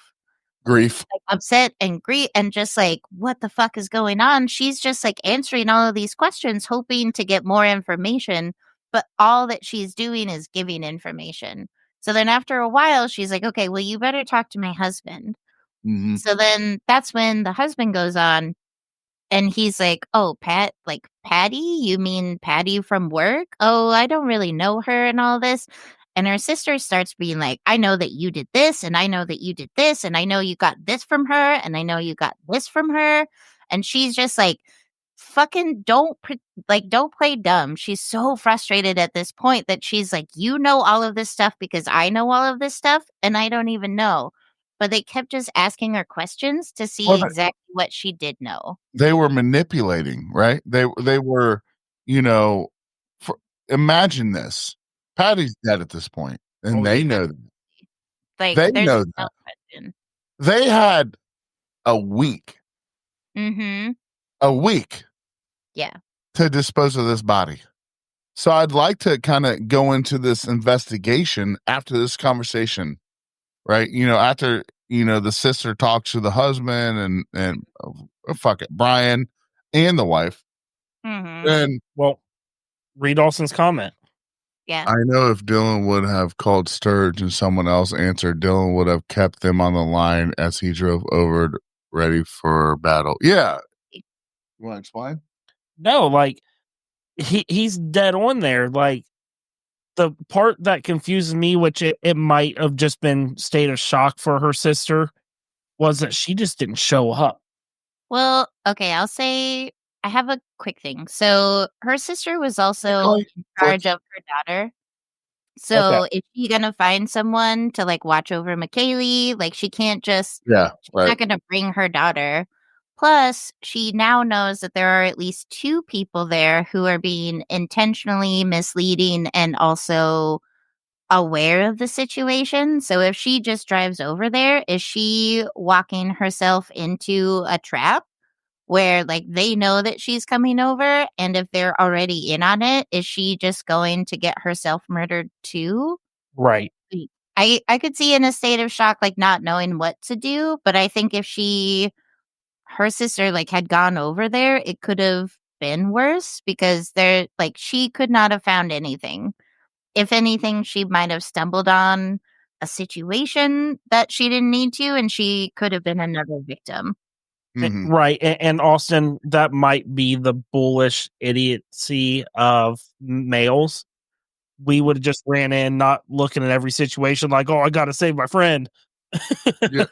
Grief. like upset and grief and just like what the fuck is going on, she's just like answering all of these questions hoping to get more information, but all that she's doing is giving information. So then after a while she's like, okay, well, you better talk to my husband. Mhm. So then that's when the husband goes on and he's like, oh, like Patty, you mean Patty from work? Oh, I don't really know her and all this. And her sister starts being like, I know that you did this, and I know that you did this, and I know you got this from her, and I know you got this from her. And she's just like, fucking don't play dumb. She's so frustrated at this point that she's like, you know all of this stuff because I know all of this stuff, and I don't even know. But they kept just asking her questions to see Well, exactly what she did know. they were manipulating, right? They were, for, imagine this. Patty's dead at this point, and Oh, they yeah. know that. Like, They there's know no that. question. They had a week Mm-hmm. Yeah. to dispose of this body. So I'd like to kind of go into this investigation after this conversation, right? After the sister talks to the husband and fuck it, Brian and the wife. Mm-hmm. And Well, read Dawson's comment. Yeah. I know if Dylan would have called Sturge and someone else answered, Dylan would have kept them on the line as he drove over ready for battle. Yeah. You want to explain? No, like he's dead on there. Like the part that confuses me, which it might have just been state of shock for her sister, was that she just didn't show up. Well, okay, I'll say I have a quick thing. So her sister was also in charge of her daughter. So is she gonna find someone to like watch over McKaylee? Like she can't just she's not gonna bring her daughter. Plus, she now knows that there are at least two people there who are being intentionally misleading and also aware of the situation. So if she just drives over there, is she walking herself into a trap where like they know that she's coming over? And if they're already in on it, is she just going to get herself murdered too? Right. I could see in a state of shock, like not knowing what to do. But I think if her sister like had gone over there, it could have been worse because she could not have found anything. If anything, she might have stumbled on a situation that she didn't need to, and she could have been another victim. Mhm. Right. And Austin, that might be the bullish idiocy of males. We would have just ran in, not looking at every situation like, oh, I got to save my friend. Yeah.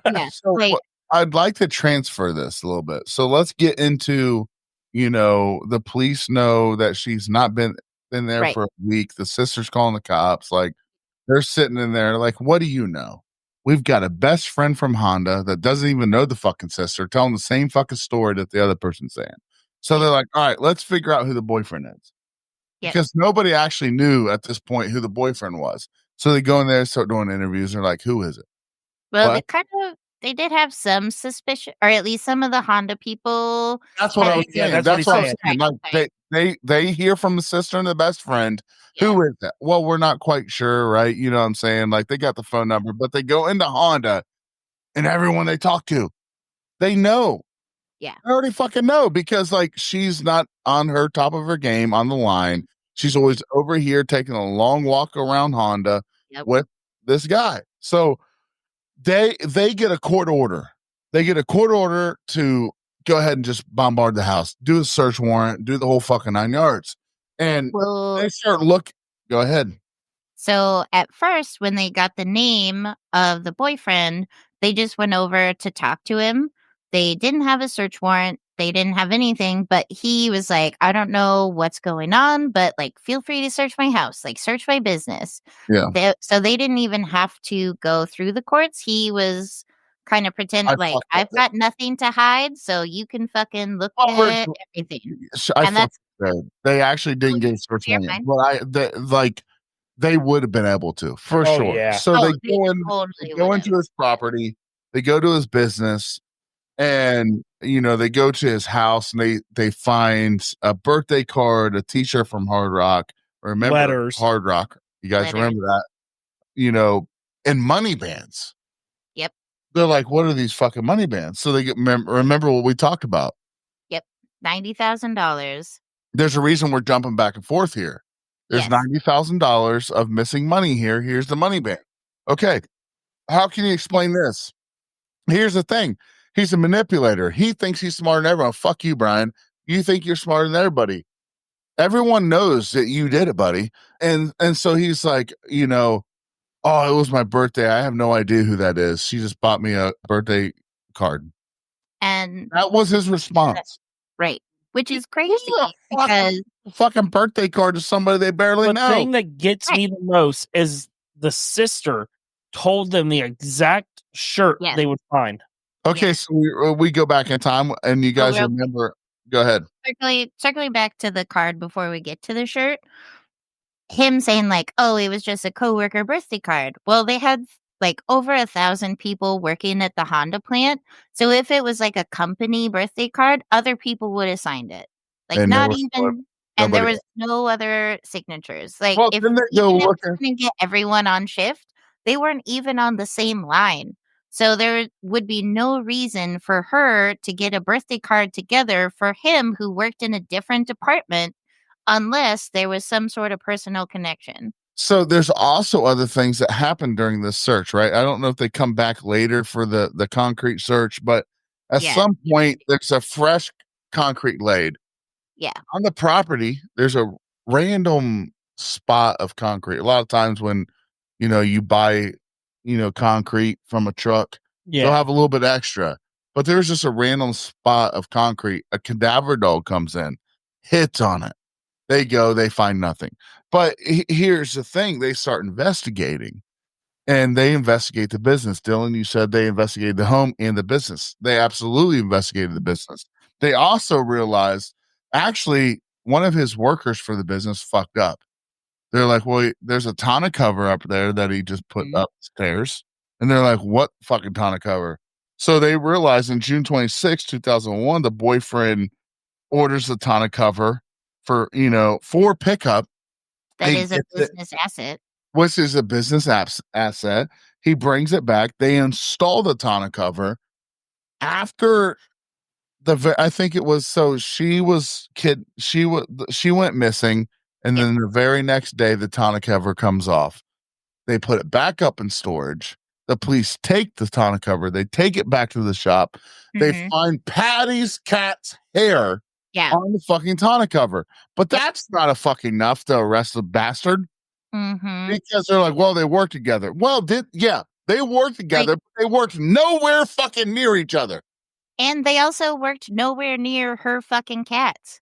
Yeah. So I'd like to transfer this a little bit. So let's get into, the police know that she's not been there Right. for a week. The sister's calling the cops. Like, they're sitting in there like, what do you know? We've got a best friend from Honda that doesn't even know the fucking sister telling the same fucking story that the other person's saying. So they're like, all right, let's figure out who the boyfriend is. Yep. Because nobody actually knew at this point who the boyfriend was. So they go in there, start doing interviews. They're like, who is it? Well, What? they did have some suspicion, or at least some of the Honda people. That's what I was Yeah, saying. that's what That's he's what I'm saying. saying. Right. Like they hear from the sister and the best friend. Yeah. Who is that? Well, we're not quite sure, right? You know what I'm saying? Like they got the phone number, but they go into Honda and everyone they talk to, they know. Yeah. I already fucking know because like she's not on her top of her game on the line. She's always over here taking a long walk around Honda Yep. with this guy. So they get a court order. They get a court order to go ahead and just bombard the house, do a search warrant, do the whole fucking 9 yards. And Well, they start go ahead. so at first, when they got the name of the boyfriend, they just went over to talk to him. They didn't have a search warrant. They didn't have anything, but he was like, I don't know what's going on, but like, feel free to search my house, like search my business. Yeah. So they didn't even have to go through the courts. He was kind of pretending like, I've got nothing to hide, so you can fucking look at everything. And that's they actually didn't get a search you're warrant, fine. but they would have been able to for Oh, sure. yeah. So Oh, they they go in, totally they go would've. into his property, they go to his business, and they go to his house and they find a birthday card, a t-shirt from Hard Rock. Remember Letters. Hard Rock? You guys Letters. remember that? And money bands. Yep. They're like, what are these fucking money bands? So they remember what we talked about. Yep. $90,000. There's a reason we're jumping back and forth here. There's Yes. $90,000 of missing money here. Here's the money band. Okay. How can you explain this? Here's the thing. He's a manipulator. He thinks he's smarter than everyone. Fuck you, Brian. You think you're smarter than everybody. Everyone knows that you did it, buddy. And so he's like, oh, it was my birthday. I have no idea who that is. She just bought me a birthday card. And That was his response. right. Which is crazy because Fucking birthday card to somebody they barely The know. thing that gets me the most is the sister told them the exact shirt Yes. they would find. Okay, Yes. so we go back in time, and you guys remember. Go ahead. circling back to the card before we get to the shirt, him saying like, oh, it was just a coworker birthday card. Well, they had like over 1,000 people working at the Honda plant. So if it was like a company birthday card, other people would have signed it. Like And not there was even, and there nobody was no other signatures. Like Well, if then they even go if looking. they didn't get everyone on shift, they weren't even on the same line. So there would be no reason for her to get a birthday card together for him who worked in a different department unless there was some sort of personal connection. So there's also other things that happen during this search, right? I don't know if they come back later for the concrete search, but at Yeah. some point there's a fresh concrete laid. Yeah. On the property, there's a random spot of concrete. A lot of times when you buy concrete from a truck, they'll Yeah. have a little bit extra. But there's just a random spot of concrete. A cadaver dog comes in, hits on it. They go, they find nothing. But here's the thing. They start investigating and they investigate the business. Dylan, you said they investigated the home and the business. They absolutely investigated the business. They also realized actually one of his workers for the business fucked up. They're like, well, there's a tonneau cover up there that he just put upstairs. And they're like, what fucking tonneau cover? So they realized in June 26, 2001, the boyfriend orders the tonneau cover for pickup. That is a business asset. which is a business asset. He brings it back. They install the tonneau cover after I think it was, so she went missing, and then the very next day the tonneau cover comes off. They put it back up in storage. The police take the tonneau cover. They take it back to the shop. They find Patty's cat's hair on the fucking tonneau cover. But that's not a fucking enough to arrest the bastard. Because they're like, well, they work together. Well, they work together, but they worked nowhere fucking near each other. And they also worked nowhere near her fucking cats.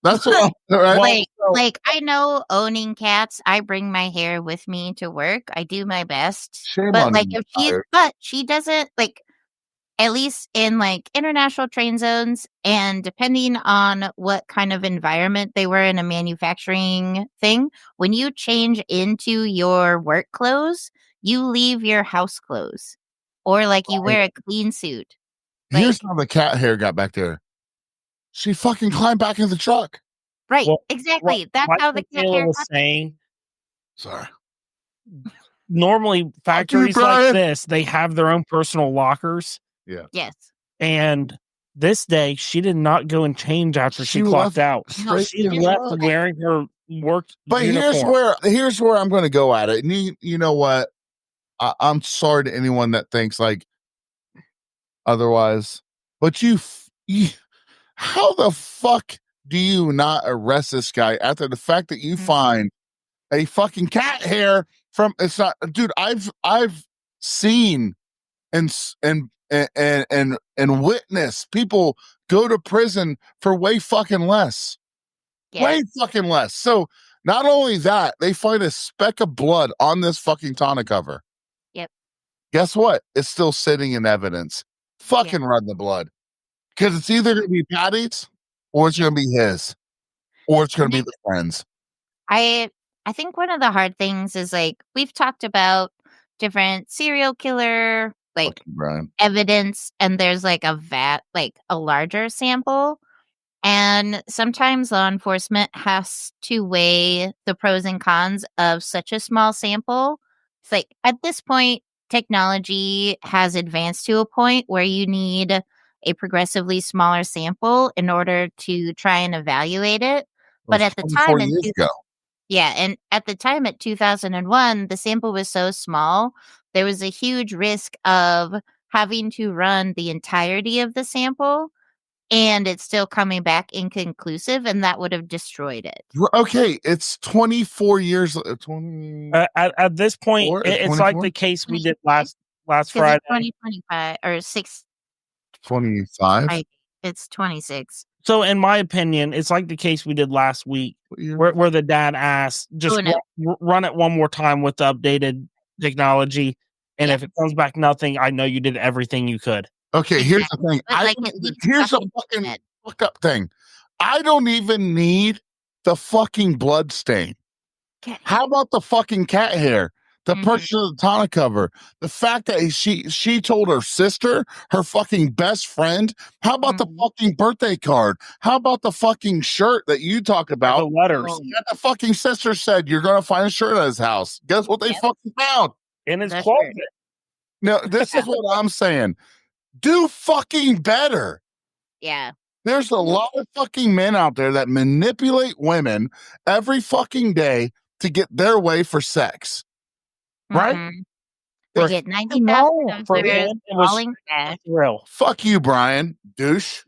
That's what, right? Like, I know owning cats, I bring my hair with me to work. I do my best. Shame but on like, you, but she doesn't, like, at least in like international train zones, and depending on what kind of environment they were in, a manufacturing thing, when you change into your work clothes, you leave your house clothes, or like you wear a clean suit. Here's how the cat hair got back there. She fucking climbed back in the truck. Right, exactly. That's how the cat hair was saying. Sorry. Normally, factories like this, they have their own personal lockers. Yeah. Yes. And this day, she did not go and change after she clocked out. No, she left wearing her work uniform. Here's where I'm going to go at it. And you know what? I'm sorry to anyone that thinks like otherwise, but you how the fuck do you not arrest this guy after the fact that you find a fucking cat hair from? It's not, dude. I've seen and witness people go to prison for way fucking less. Way fucking less. So not only that, they find a speck of blood on this fucking tonneau cover. Yep. Guess what? It's still sitting in evidence. Fucking run the blood. Because it's either going to be Patty's, or it's going to be his, or it's going to be the friends. I think one of the hard things is, like, we've talked about different serial killer evidence, and there's like a larger sample, and sometimes law enforcement has to weigh the pros and cons of such a small sample. It's like, at this point, technology has advanced to a point where you need a progressively smaller sample in order to try and evaluate it. But at the time, and at the time at 2001, the sample was so small, there was a huge risk of having to run the entirety of the sample, and it's still coming back inconclusive, and that would have destroyed it. Okay, it's 24 years. At this point, it's like the case we did last Friday. 2025 or 25. It's 26. So, in my opinion, it's like the case we did last week, where the dad asked, just run it one more time with the updated technology, and if it comes back nothing, I know you did everything you could. Okay, here's the thing. Here's a fucking fuck up thing. I don't even need the fucking blood stain. How about the fucking cat hair? The purchase of the tonneau cover, the fact that she told her sister, her fucking best friend. How about the fucking birthday card? How about the fucking shirt that you talk about? The letters. That the fucking sister said you're gonna find a shirt at his house. Guess what they fucking found? In his closet. No, this is what I'm saying. Do fucking better. Yeah. There's a lot of fucking men out there that manipulate women every fucking day to get their way for sex. Right? They get 90,000 falling cash. Fuck you, Brian, douche.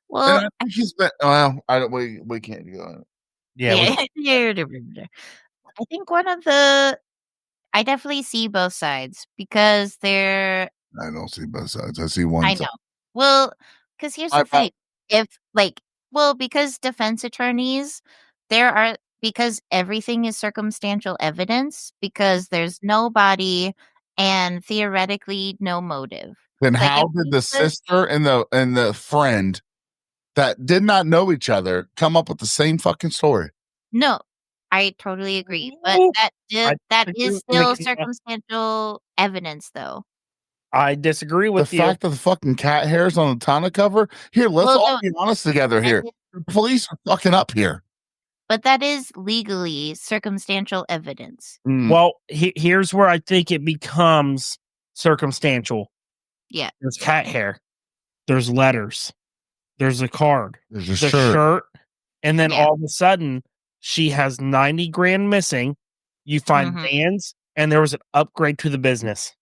Well, he's been. Well, we can't go on. Yeah. I think I definitely see both sides, because I don't see both sides. I see one. I know. Well, because here's the thing. Because defense attorneys, because everything is circumstantial evidence, because there's no body and theoretically no motive. Then how did the sister and the friend that did not know each other come up with the same fucking story? No, I totally agree. But that is still circumstantial evidence, though. I disagree with you. The fact that the fucking cat hairs on the tonneau cover. Here, let's all be honest together here. The police are fucking up here. But that is legally circumstantial evidence. Well, here's where I think it becomes circumstantial. Yeah. There's cat hair. There's letters. There's a card. There's the shirt. And then Yeah. all of a sudden, she has 90 grand missing. You find vans, and there was an upgrade to the business.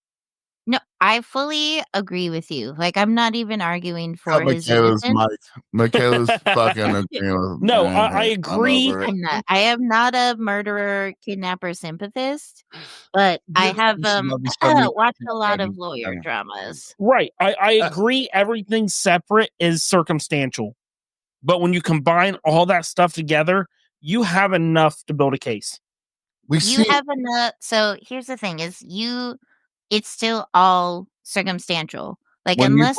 No, I fully agree with you. Like, I'm not even arguing for his Michaela's innocence. Michaela's fucking agreeing with No, Brian I here. agree. I'm over it. I'm not. I am not a murderer, kidnapper sympathist, but I have watched a lot of lawyer dramas. Right. I agree everything separate is circumstantial. But when you combine all that stuff together, you have enough to build a case. You have enough. So here's the thing: it's still all circumstantial. Like, unless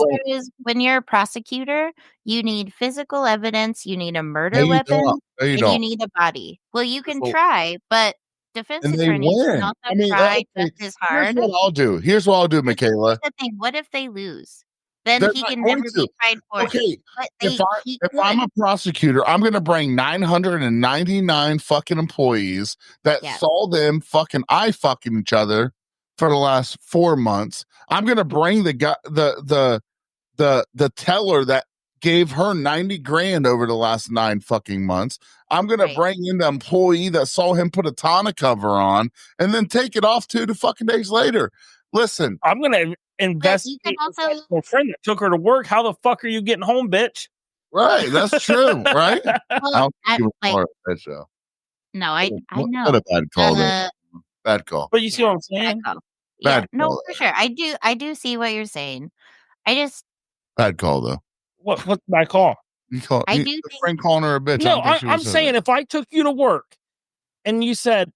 when you're a prosecutor, you need physical evidence, you need a murder weapon, and you need a body. Well, you can try, but defense attorneys can also try just as hard. Here's what I'll do, Michaela. Here's the thing: what if they lose? Then he can never be tried for it. Okay, if I'm a prosecutor, I'm going to bring 999 fucking employees that saw them fucking fucking each other for the last 4 months. I'm going to bring the guy, the teller that gave her 90 grand over the last 9 fucking months. I'm going to bring in the employee that saw him put a tonneau cover on and then take it off 2 fucking days later. Listen, I'm going to investigate her friend that took her to work. How the fuck are you getting home, bitch? Right, that's true, right? No, I know. What a bad call, bad call. But you see what I'm saying? No, for sure. I do see what you're saying. Bad call though. What's my call? You call friend calling her a bitch. No, I'm saying if I took you to work and you said,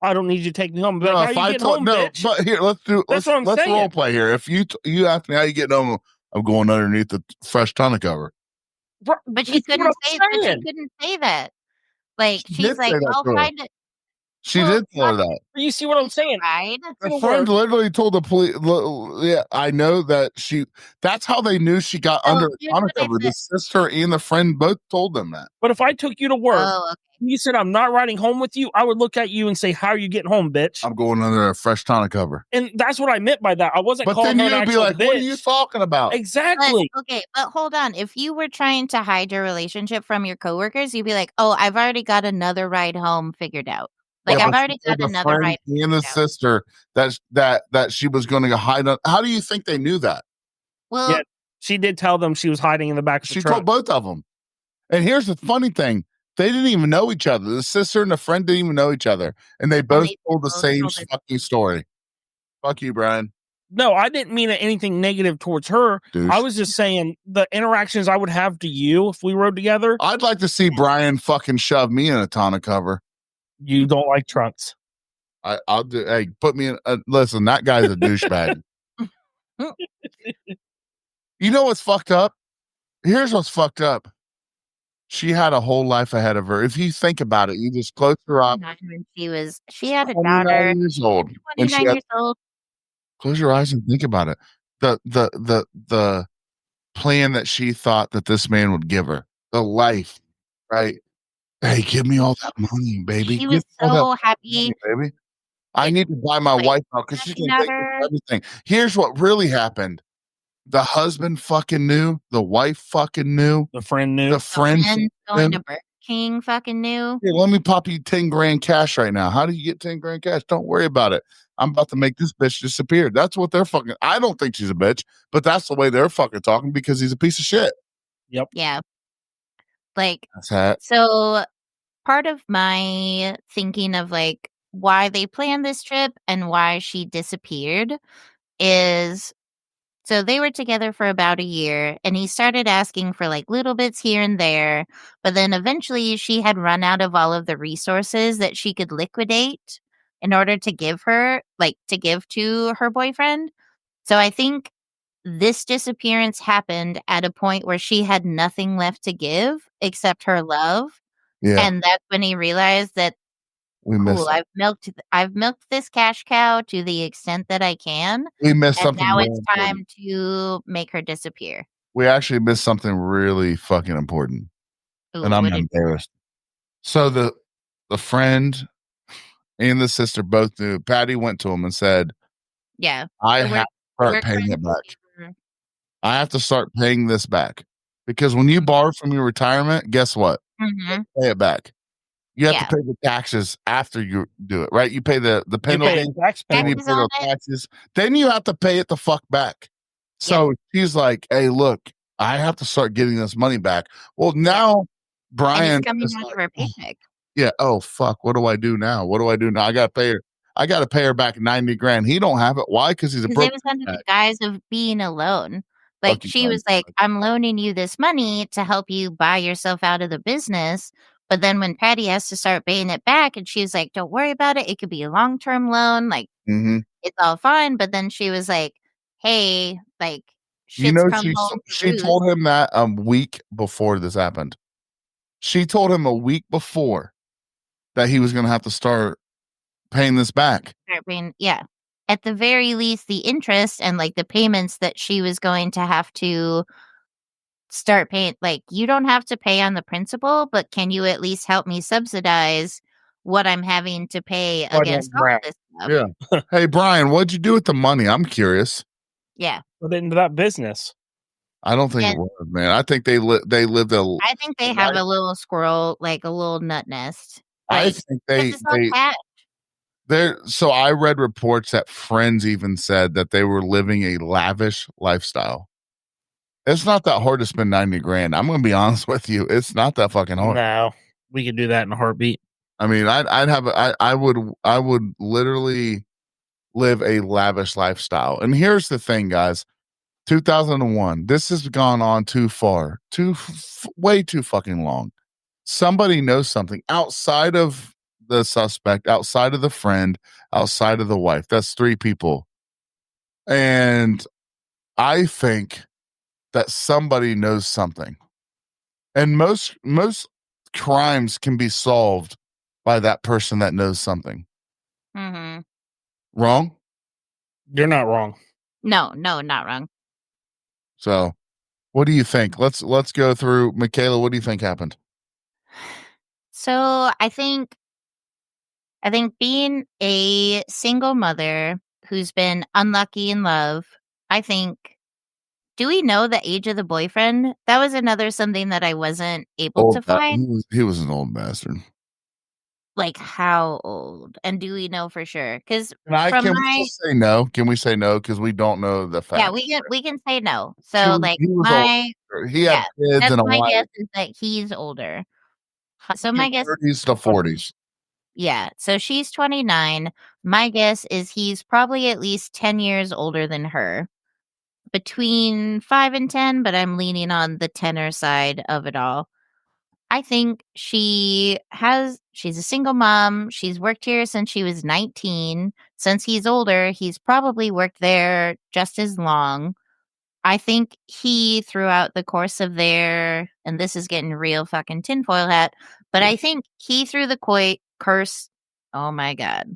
I don't need you to take me home. But how you getting home, bitch? But here, let's role play here. If you ask me how you getting home, I'm going underneath the fresh tonneau cover. But she couldn't say that. Like, she's like, I'll find it. She did tell her that. You see what I'm saying? Right? Her friend literally told the police. Yeah, I know that that's how they knew she got under the tonneau cover. The sister and the friend both told them that. But if I took you to work, and you said I'm not riding home with you, I would look at you and say, how are you getting home, bitch? I'm going under a fresh tonneau cover. And that's what I meant by that. I wasn't calling her an actual bitch. But then you'd be like, what are you talking about? Exactly. But hold on. If you were trying to hide your relationship from your coworkers, you'd be like, oh, I've already got another ride home figured out. Like, I've already got another ride. And the sister that she was going to hide. How do you think they knew that? Well, she did tell them she was hiding in the back of the truck. She told both of them. And here's the funny thing. They didn't even know each other. The sister and the friend didn't even know each other. And they both told the same fucking story. Fuck you, Brian. No, I didn't mean anything negative towards her. Douche. I was just saying the interactions I would have to you if we rode together. I'd like to see Brian fucking shove me in a tonneau cover. You don't like trunks. I'll do. Hey, put me in. Listen, that guy's a douchebag. You know what's fucked up? Here's what's fucked up. She had a whole life ahead of her. If you think about it, you just close her eyes. She had a daughter. 29 years old. Close your eyes and think about it. The plan that she thought that this man would give her, the life, right? Hey, give me all that money, baby. She was so happy, baby. I need to buy my wife out because she can take everything. Here's what really happened. The husband fucking knew. The wife fucking knew. The friend knew. The friend going to Burger King fucking knew. Hey, let me pop you 10 grand cash right now. How do you get 10 grand cash? Don't worry about it. I'm about to make this bitch disappear. That's what they're fucking. I don't think she's a bitch, but that's the way they're fucking talking because he's a piece of shit. Yep. Yeah. Like, that's that. So part of my thinking of like why they planned this trip and why she disappeared is, so they were together for about a year and he started asking for like little bits here and there, but then eventually she had run out of all of the resources that she could liquidate in order to give to her boyfriend. So I think this disappearance happened at a point where she had nothing left to give except her love. Yeah. And that's when he realized that, I've milked this cash cow to the extent that I can. We missed something. Now it's time to make her disappear. We actually missed something really fucking important. Ooh, and I'm embarrassed. So the friend and the sister both knew. Patty went to him and said, Yeah. I The have work, to start work paying it friends back. were- I have to start paying this back. Because when you borrow from your retirement, guess what? Mhm. Pay it back. You have to Yeah. pay the taxes after you do it, right? You pay the You pay penalty, a tax then you penalty. Taxes pay on the it. taxes, then you have to pay it the fuck back. So she's like, hey, look, I have to start getting this money back. Well, now And Brian it's coming is out like, of her paycheck. yeah, oh fuck, what do I do now? What do I do now? I gotta pay her back 90 grand. He don't have it. Why? Because he's a Because it broke was under the dad. guise of being a loan. Like, Fucking she was like, I'm loaning you this money to help you buy yourself out of the business. But then when Patty has to start paying it back, and she was like, don't worry about it. It could be a long-term loan. Like, mm-hmm. it's all fine. But then she was like, hey, like, You shit's know, come home to she roost. told him that a week before this happened. She told him a week before that he was gonna have to start paying this back. Start paying, yeah. At the very least, the interest and like the payments that she was going to have to start paying, like, you don't have to pay on the principal, but can you at least help me subsidize what I'm having to pay Or don't against all grab. this stuff? Yeah. Hey Brian, what'd you do with the money? I'm curious. Yeah. Put it into that business. I don't think it And was, man. I think they lived a I think they a have life. a little squirrel, like a little nut nest. I Like, think this is all cash. so I read reports that friends even said that they were living a lavish lifestyle. It's not that hard to spend 90 grand. I'm gonna be honest with you. It's not that fucking hard. No, we could do that in a heartbeat. I mean, I would literally live a lavish lifestyle. And here's the thing, guys. 2001. This has gone on too far. Way too fucking long. Somebody knows something outside of the suspect, outside of the friend, outside of the wife. That's 3 people. And I think that somebody knows something. And most crimes can be solved by that person that knows something. Mm-hmm. Wrong? You're not wrong. No, not wrong. So, what do you think? Let's go through. Michaela, what do you think happened? So I think being a single mother who's been unlucky in love, I think, do we know the age of the boyfriend? That was another something that I wasn't able to find. He was an old bastard. Like, how old? And do we know for sure? Because Can we just say no? Can we say no? Because we don't know the facts. yeah, we can say no. So like he was older. He had yeah, kids that's and a my wife. guess is that he's older. So my guess, 30s to 40s. yeah. So she's 29. My guess is he's probably at least 10 years older than her. Between 5 and 10, but I'm leaning on the tenor side of it all. I think she's a single mom. She's worked here since she was 19. Since he's older, he's probably worked there just as long. I think he, throughout the course of and this is getting real fucking tinfoil hat, but I think he threw the curse. Oh my God.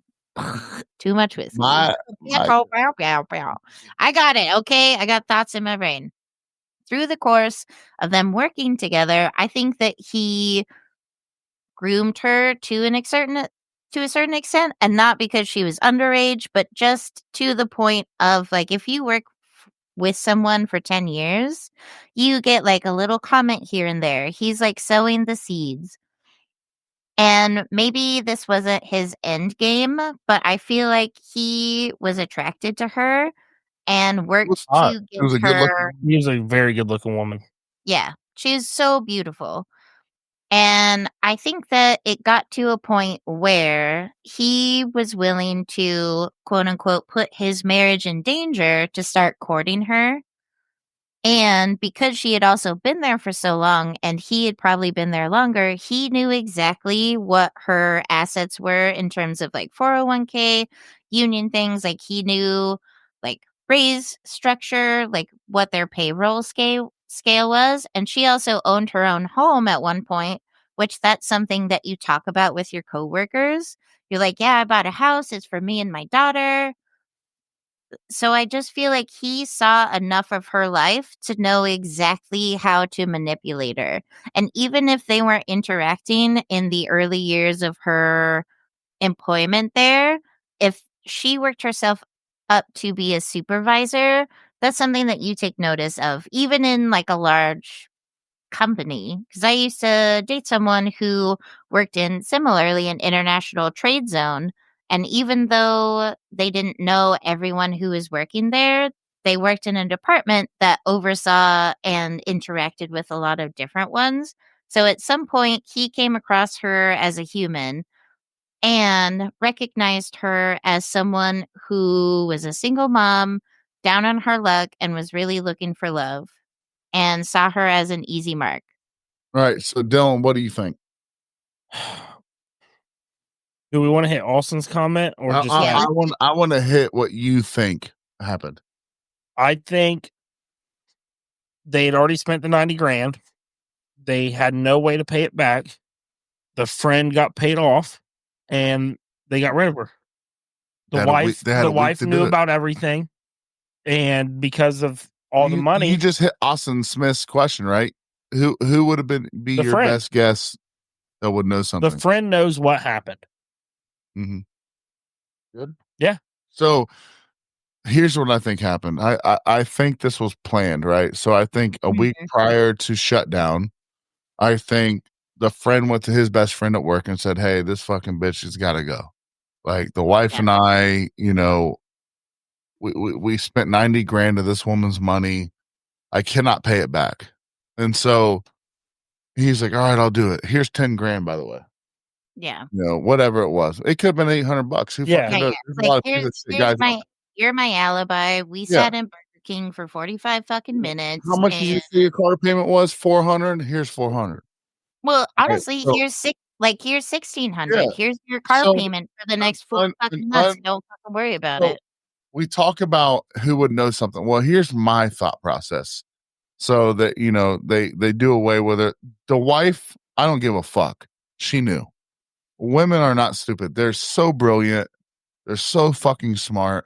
Too much whiskey. I got it. Okay. I got thoughts in my brain. Through the course of them working together, I think that he groomed her to a certain extent, and not because she was underage, but just to the point of, like, if you work with someone for 10 years, you get like a little comment here and there. He's like sowing the seeds. And maybe this wasn't his end game, but I feel like he was attracted to her and worked to She was give a good looking. her. He was a very good looking woman. Yeah, she's so beautiful. And I think that it got to a point where he was willing to, quote unquote, put his marriage in danger to start courting her. And because she had also been there for so long and he had probably been there longer, he knew exactly what her assets were in terms of like 401k, union things. Like, he knew like raise structure, like what their payroll scale was. And she also owned her own home at one point, which that's something that you talk about with your coworkers. You're like, yeah, I bought a house. It's for me and my daughter. So I just feel like he saw enough of her life to know exactly how to manipulate her. And even if they weren't interacting in the early years of her employment there, if she worked herself up to be a supervisor, that's something that you take notice of, even in like a large company. Because I used to date someone who worked in similarly an international trade zone. And even though they didn't know everyone who was working there, they worked in a department that oversaw and interacted with a lot of different ones. So at some point, he came across her as a human and recognized her as someone who was a single mom, down on her luck, and was really looking for love, and saw her as an easy mark. All right. So, Dylan, what do you think? Do we want to hit Austin's comment or I, just I, Yeah, that? I want. I want to hit what you think happened. I think they had already spent the 90 grand. They had no way to pay it back. The friend got paid off and they got rid of her. They had a week wife to knew do it. about everything. And because of all the You money, just hit Austin Smith's question, right? Who would have be The your friend. best guess that would know the something? friend knows what happened. Mhm. Good. Yeah. So here's what I think happened. I think this was planned, right? So I think a week Mhm. prior to shutdown, I think the friend went to his best friend at work and said, "Hey, this fucking bitch has got to go." Like the wife Yeah. and I, we spent 90 grand of this woman's money. I cannot pay it back. And so he's like, "All right, I'll do it. Here's 10 grand, by the way." Yeah. Whatever it was. It could have been $800. Who Yeah. fucking Yeah, knows? yeah. There's a Like, lot of pieces of shit here's guys out my you're my alibi. We there. sat in Burger King for 45 fucking Yeah. minutes, How much did and you say your car payment was? 400. Here's 400. well, Right. honestly, So here's 1600. yeah. Here's your car So payment for the un, next 4 un, un, fucking months. un, Don't fucking worry about so it. we talk about who would know something. Well, here's my thought process. So that they do away with it. The wife, I don't give a fuck. She knew. Women are not stupid. They're so brilliant. They're so fucking smart.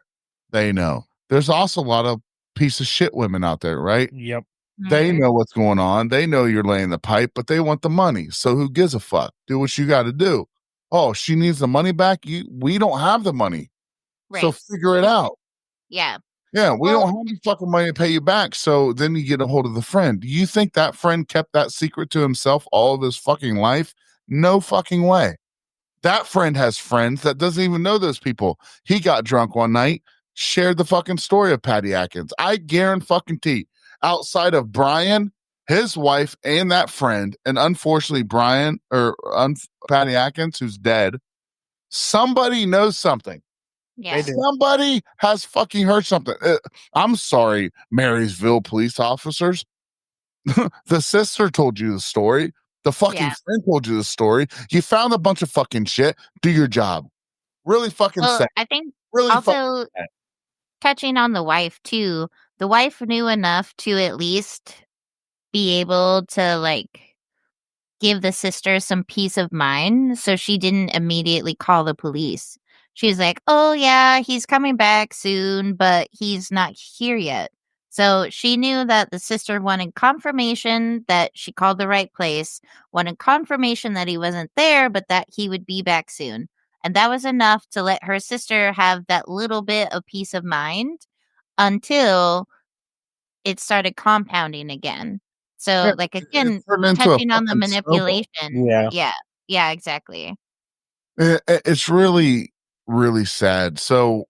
They know. There's also a lot of piece of shit women out there, right? Yep. They Mhm. know what's going on. They know you're laying the pipe, but they want the money. So who gives a fuck? Do what you got to do. Oh, she needs the money back. We don't have the money. So Right. figure it out. Yeah. Yeah, we Well, don't have the fucking money to pay you back. So then you get a hold of the friend. Do you think that friend kept that secret to himself all of his fucking life? No fucking way. That friend has friends that doesn't even know those people. He got drunk one night, shared the fucking story of Patty Atkins. I guarantee outside of Brian, his wife, and that friend, and unfortunately Patty Atkins, who's dead, somebody knows something. yeah. They do. Somebody has fucking heard something. I'm sorry, Marysville police officers. The sister told you the story. The fucking Yeah. friend told you the story. You found a bunch of fucking shit. Do your job. Really fucking Well, sad. I think Really fucking also sad. touching on the wife too, the wife knew enough to at least be able to like give the sister some peace of mind, so she didn't immediately call the police. She's like, "Oh yeah, he's coming back soon, but he's not here yet." So she knew that the sister wanted confirmation that she called the right place, wanted confirmation that he wasn't there, but that he would be back soon. And that was enough to let her sister have that little bit of peace of mind until it started compounding again. Yeah, So, like, it again, turned into a touching on the fucking snowball. manipulation. Yeah. Yeah. Yeah, exactly. It's really, really sad. So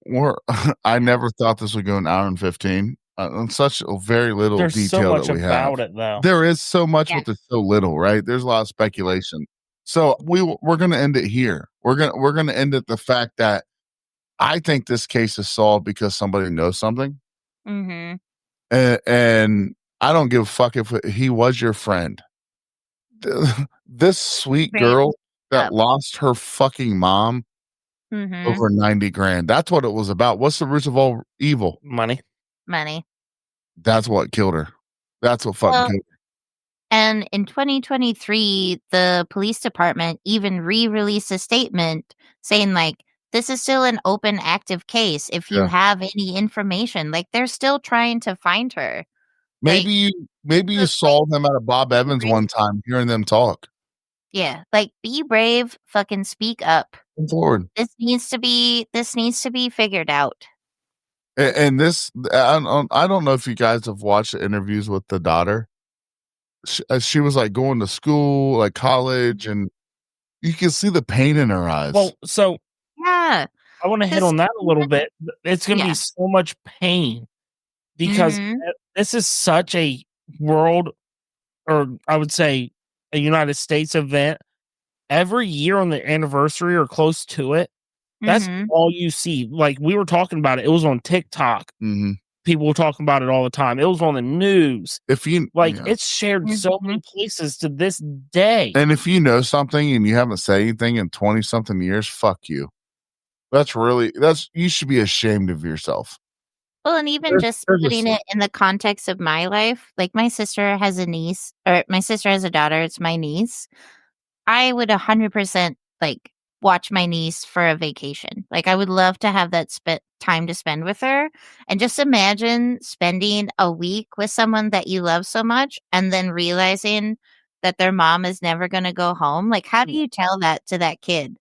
I never thought this would go an hour and 15 on such a very little There's so detail much that we have. about it though. There is so much, Yeah. but there's so little, right? There's a lot of speculation. So we're gonna end it here. We're gonna end it the fact that I think this case is solved because somebody knows something, Mhm. and I don't give a fuck if he was your friend. This sweet Straight girl that up. lost her fucking mom Mhm. over 90 grand. That's what it was about. What's the root of all evil? Money. Money. That's what killed her. That's what fucking Well, killed her. and in 2023, the police department even re-released a statement saying, like, this is still an open, active case. If you Yeah. have any information, like they're still trying to find her. Maybe you saw them at a Bob be Evans brave. one time, hearing them talk. Yeah, like be brave, fucking speak up. Come forward. This needs to be figured out. And this, I don't know if you guys have watched the interviews with the daughter. She was like going to school, like college, and you can see the pain in her eyes. Well, so Yeah. I want to hit on that a little bit. It's going to Yeah. be so much pain because this is such a world, or I would say a United States event. Every year on the anniversary or close to it, that's all you see. Like we were talking about it. It was on TikTok. People were talking about it all the time. It was on the news. If you it's shared so many places to this day. And if you know something and you haven't said anything in 20 something years, fuck you. You should be ashamed of yourself. Well, and even just putting it in the context of my life, like my sister has a niece, or my sister has a daughter, it's my niece. I would 100% like watch my niece for a vacation. Like I would love to have that time to spend with her. And just imagine spending a week with someone that you love so much and then realizing that their mom is never going to go home. Like, how do you tell that to that kid?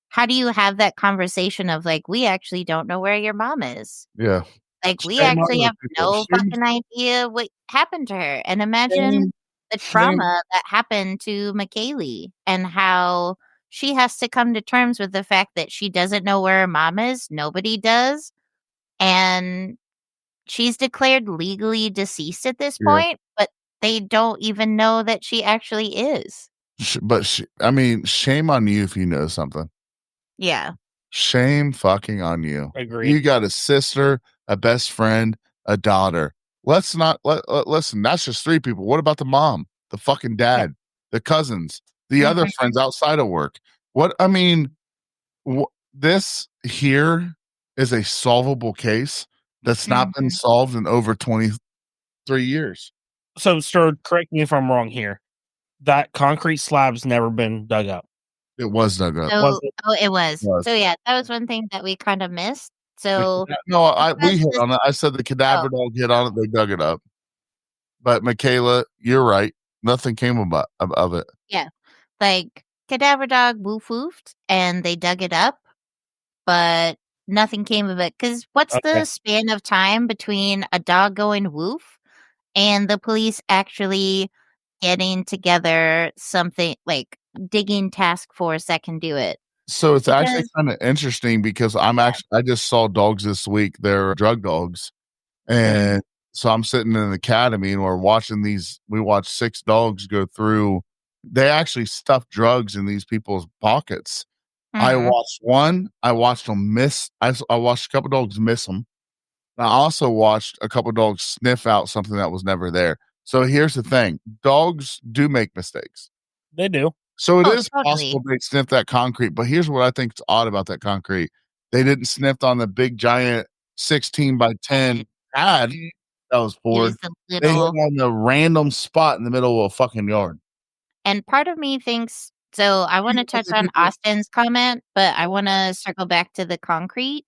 How do you have that conversation of like, we actually don't know where your mom is? Yeah. Like, we actually have no fucking idea what happened to her. And imagine the trauma that happened to McKaylee and how she has to come to terms with the fact that she doesn't know where her mom is. Nobody does. And she's declared legally deceased at this point, but they don't even know that she actually is. But shame on you if you know something. Yeah. Shame fucking on you. Agreed. You got a sister, a best friend, a daughter. Listen, that's just 3 people. What about the mom, the fucking dad, the cousins, the other friends outside of work? This here is a solvable case that's not been solved in over 23 years. So, sir, correct me if I'm wrong here. That concrete slab's never been dug up. It was dug up. So, it was. So yeah, that was one thing that we kind of missed. So we hit on it. I said the cadaver dog hit on it. They dug it up. But Michaela, you're right. Nothing came of it. Yeah, like cadaver dog woof woofed, and they dug it up, but nothing came of it. Because what's the span of time between a dog going woof and the police actually getting together something like digging task force that can do it? So it's actually kind of interesting because I just saw dogs this week. They're drug dogs. And so I'm sitting in an academy and we're watching we watched 6 dogs go through. They actually stuffed drugs in these people's pockets. I watched one. I watched them miss. I watched a couple dogs miss them. I also watched a couple dogs sniff out something that was never there. So here's the thing. Dogs do make mistakes. They do. So it is possible they sniffed that concrete, but here's what I think is odd about that concrete. They didn't sniff on the big giant 16 by 10 pad that was poured. They hit on the random spot in the middle of a fucking yard. And part of me thinks, so I want to touch on Austin's comment, but I want to circle back to the concrete.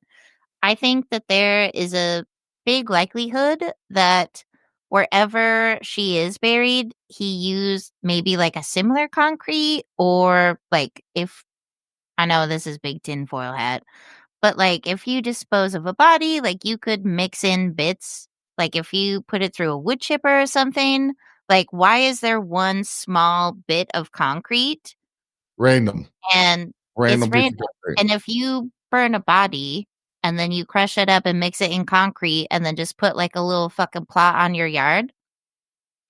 I think that there is a big likelihood that wherever she is buried, he used maybe like a similar concrete, or like, if I know this is big tinfoil hat, but like if you dispose of a body, like you could mix in bits, like if you put it through a wood chipper or something, like why is there one small bit of concrete? Random. And it's random. And if you burn a body and then you crush it up and mix it in concrete and then just put like a little fucking plot on your yard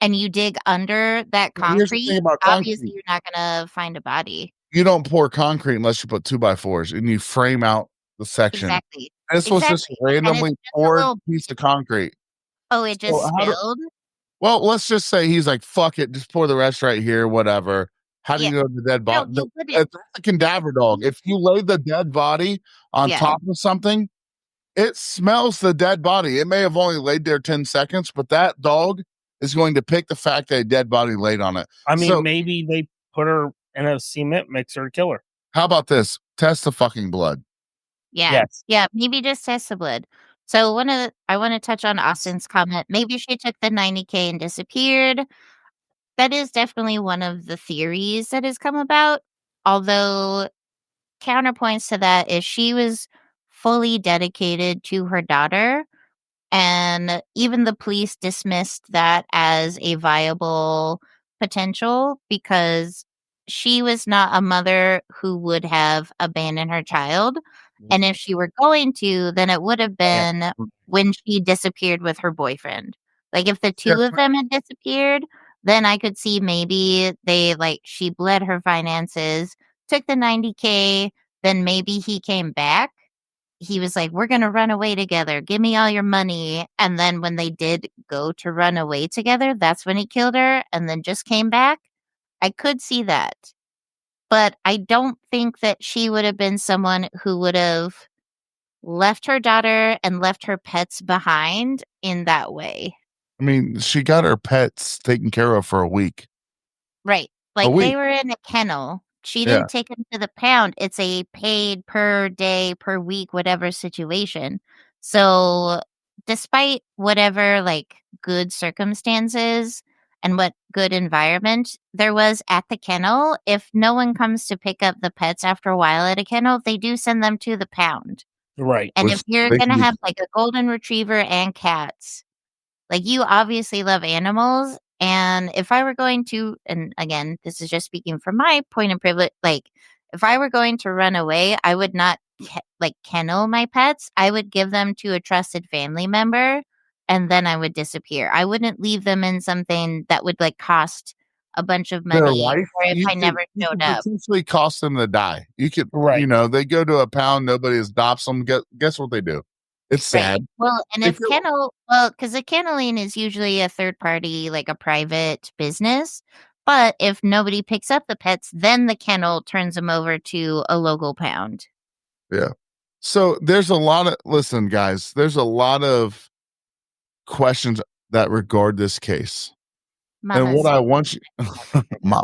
and you dig under that concrete, obviously you're not going to find a body. You don't pour concrete unless you put 2x4s and you frame out the section. Exactly. This was just randomly poured piece of concrete. Oh, it just spilled? Well, let's just say he's like, fuck it, just pour the rest right here, whatever. How do you know the dead body? It's a cadaver dog. If you lay the dead body on top of something, it smells the dead body. It may have only laid there 10 seconds, but that dog is going to pick the fact that a dead body laid on it. I mean, maybe they put her in a cement mixer to kill her. How about this? Test the fucking blood. Yeah. Yes. Yeah, maybe just test the blood. So I want to touch on Austin's comment. Maybe she took the 90K and disappeared. That is definitely one of the theories that has come about. Although counterpoints to that is she was fully dedicated to her daughter, and even the police dismissed that as a viable potential because she was not a mother who would have abandoned her child. And if she were going to, then it would have Yeah. been when she disappeared with her boyfriend. Like if the Yeah, two of them had disappeared, then I could see maybe she bled her finances, took the 90K, then maybe he came back. He was like, "We're gonna run away together. Give me all your money." And then when they did go to run away together, that's when he killed her and then just came back. I could see that. But I don't think that she would have been someone who would have left her daughter and left her pets behind in that way. I mean, she got her pets taken care of for a week. Right. A Like they week. were in a kennel. She Yeah. didn't take them to the pound. It's a paid per day, per week, whatever situation. So, despite whatever good circumstances and what good environment there was at the kennel, if no one comes to pick up the pets after a while at a kennel, they do send them to the pound. Right. And if Which you're they going to can be, have like a golden retriever and cats, like, you obviously love animals, and if I were going to and again, this is just speaking from my point of privilege, if I were going to run away, I would not kennel my pets. I would give them to a trusted family member, and then I would disappear. I wouldn't leave them in something that would, cost a bunch of their money, life. or if I never You showed could up. potentially cost them to die. You could, Right. they go to a pound, nobody adopts them. Guess what they do? It's Right. sad. Well, and They if kill 'em. because a kenneling is usually a third party, like a private business. But if nobody picks up the pets, then the kennel turns them over to a local pound. Yeah. So there's a lot of listen, guys. There's a lot of questions that regard this case, and what Mama's, I want you, Mom,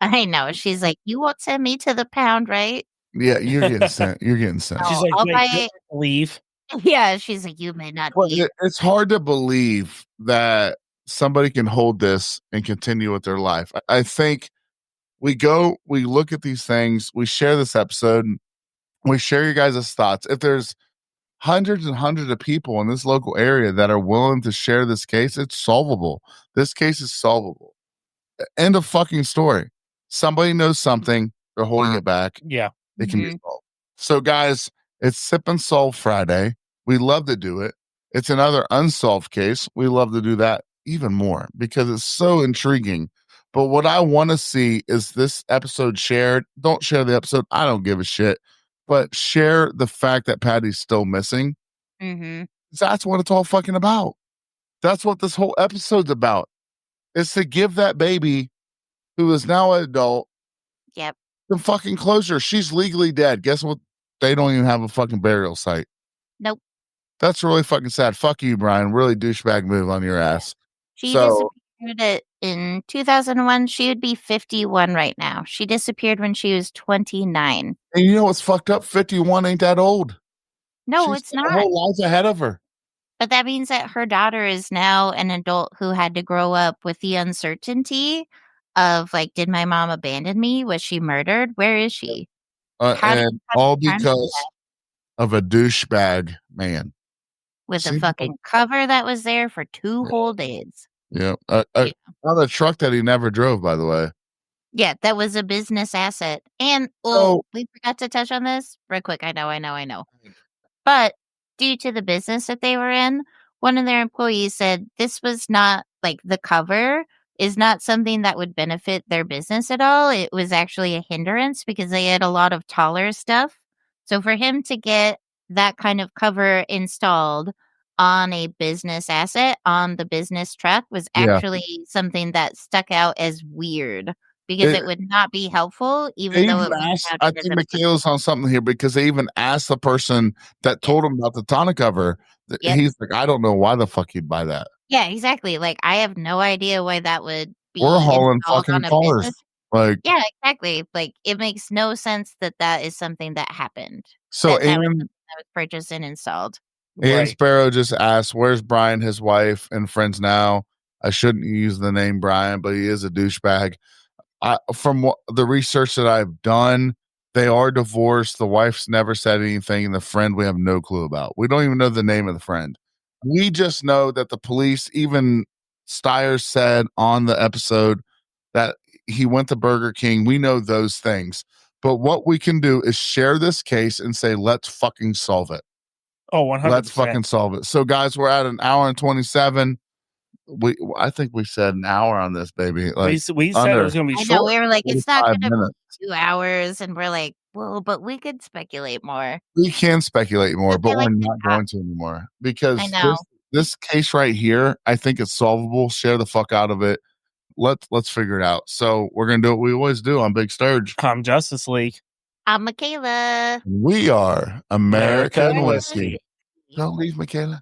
I know. She's like, you won't send me to the pound, right? yeah, you're getting sent. You're getting sent. She's No, like, I'll wait, buy. leave. Yeah, she's like, you may not Well, be. it's hard to believe that somebody can hold this and continue with their life. I think we look at these things, we share this episode, we share your guys' thoughts. If there's hundreds and hundreds of people in this local area that are willing to share this case, it's solvable. This case is solvable. End of fucking story. Somebody knows something, they're holding it back. Yeah. It can be Mhm. solved. So, guys, it's Sip and Solve Friday. We love to do it. It's another unsolved case. We love to do that even more because it's so intriguing. But what I want to see is this episode shared. Don't share the episode. I don't give a shit. But share the fact that Patty's still missing. Mhm. That's what it's all fucking about. That's what this whole episode's about. Is to give that baby, who is now an adult, Yep. some fucking closure. She's legally dead. Guess what? They don't even have a fucking burial site. Nope. That's really fucking sad. Fuck you, Brian. Really douchebag move on your ass. She So disappeared in 2001. She would be 51 right now. She disappeared when she was 29. and you know what's fucked up? 51 ain't that old. No, She's it's got a not. whole life ahead of her. But that means that her daughter is now an adult who had to grow up with the uncertainty of, did my mom abandon me? Was she murdered? Where is she? How did And you come all to terms with because that? of a douchebag man. With a See? fucking cover that was there for 2 whole days. Yeah. Yeah. On a truck that he never drove, by the way. Yeah, that was a business asset. And, So we forgot to touch on this real quick. I know. But due to the business that they were in, one of their employees said this was not the cover is not something that would benefit their business at all. It was actually a hindrance because they had a lot of taller stuff. So for him to get that kind of cover installed on a business asset on the business truck was yeah. actually something that stuck out as weird because it would not be helpful, even They though even it was asked, I touted as think a Michaela's on something here because they even asked the person that Yep. told him about the tonic cover. Yep. He's like, I don't know why the fuck he'd buy that. Yeah, exactly. I have no idea why that would We're be hauling installed fucking on a cars. business. Like, Yeah, exactly. It makes no sense that that is something that happened. so That was Aaron, something was purchased and installed. Ian Right. Sparrow just asked, "Where's Brian, his wife, and friends now?" I shouldn't use the name Brian, but he is a douchebag. From the research that I've done, they are divorced. The wife's never said anything, and the friend we have no clue about. We don't even know the name of the friend. We just know that the police, even Stiers said on the episode that he went to Burger King. We know those things. But what we can do is share this case and say, let's fucking solve it. Oh, 100%. Let's fucking solve it. So, guys, we're at an hour and 27. I think we said an hour on this, baby. Like we said it was going to be I short. know, we were like, it's not 45 going to minutes. be 2 hours. And we're like, well, but we could speculate more. We can speculate more, but I like we're to not talk. going to anymore because I know. this case right here, I think it's solvable. Share the fuck out of it. Let's figure it out. So we're gonna do what we always do on Big Sturge. I'm Justice League. I'm Michaela. We are American American Whiskey. Whiskey. Don't leave, Michaela.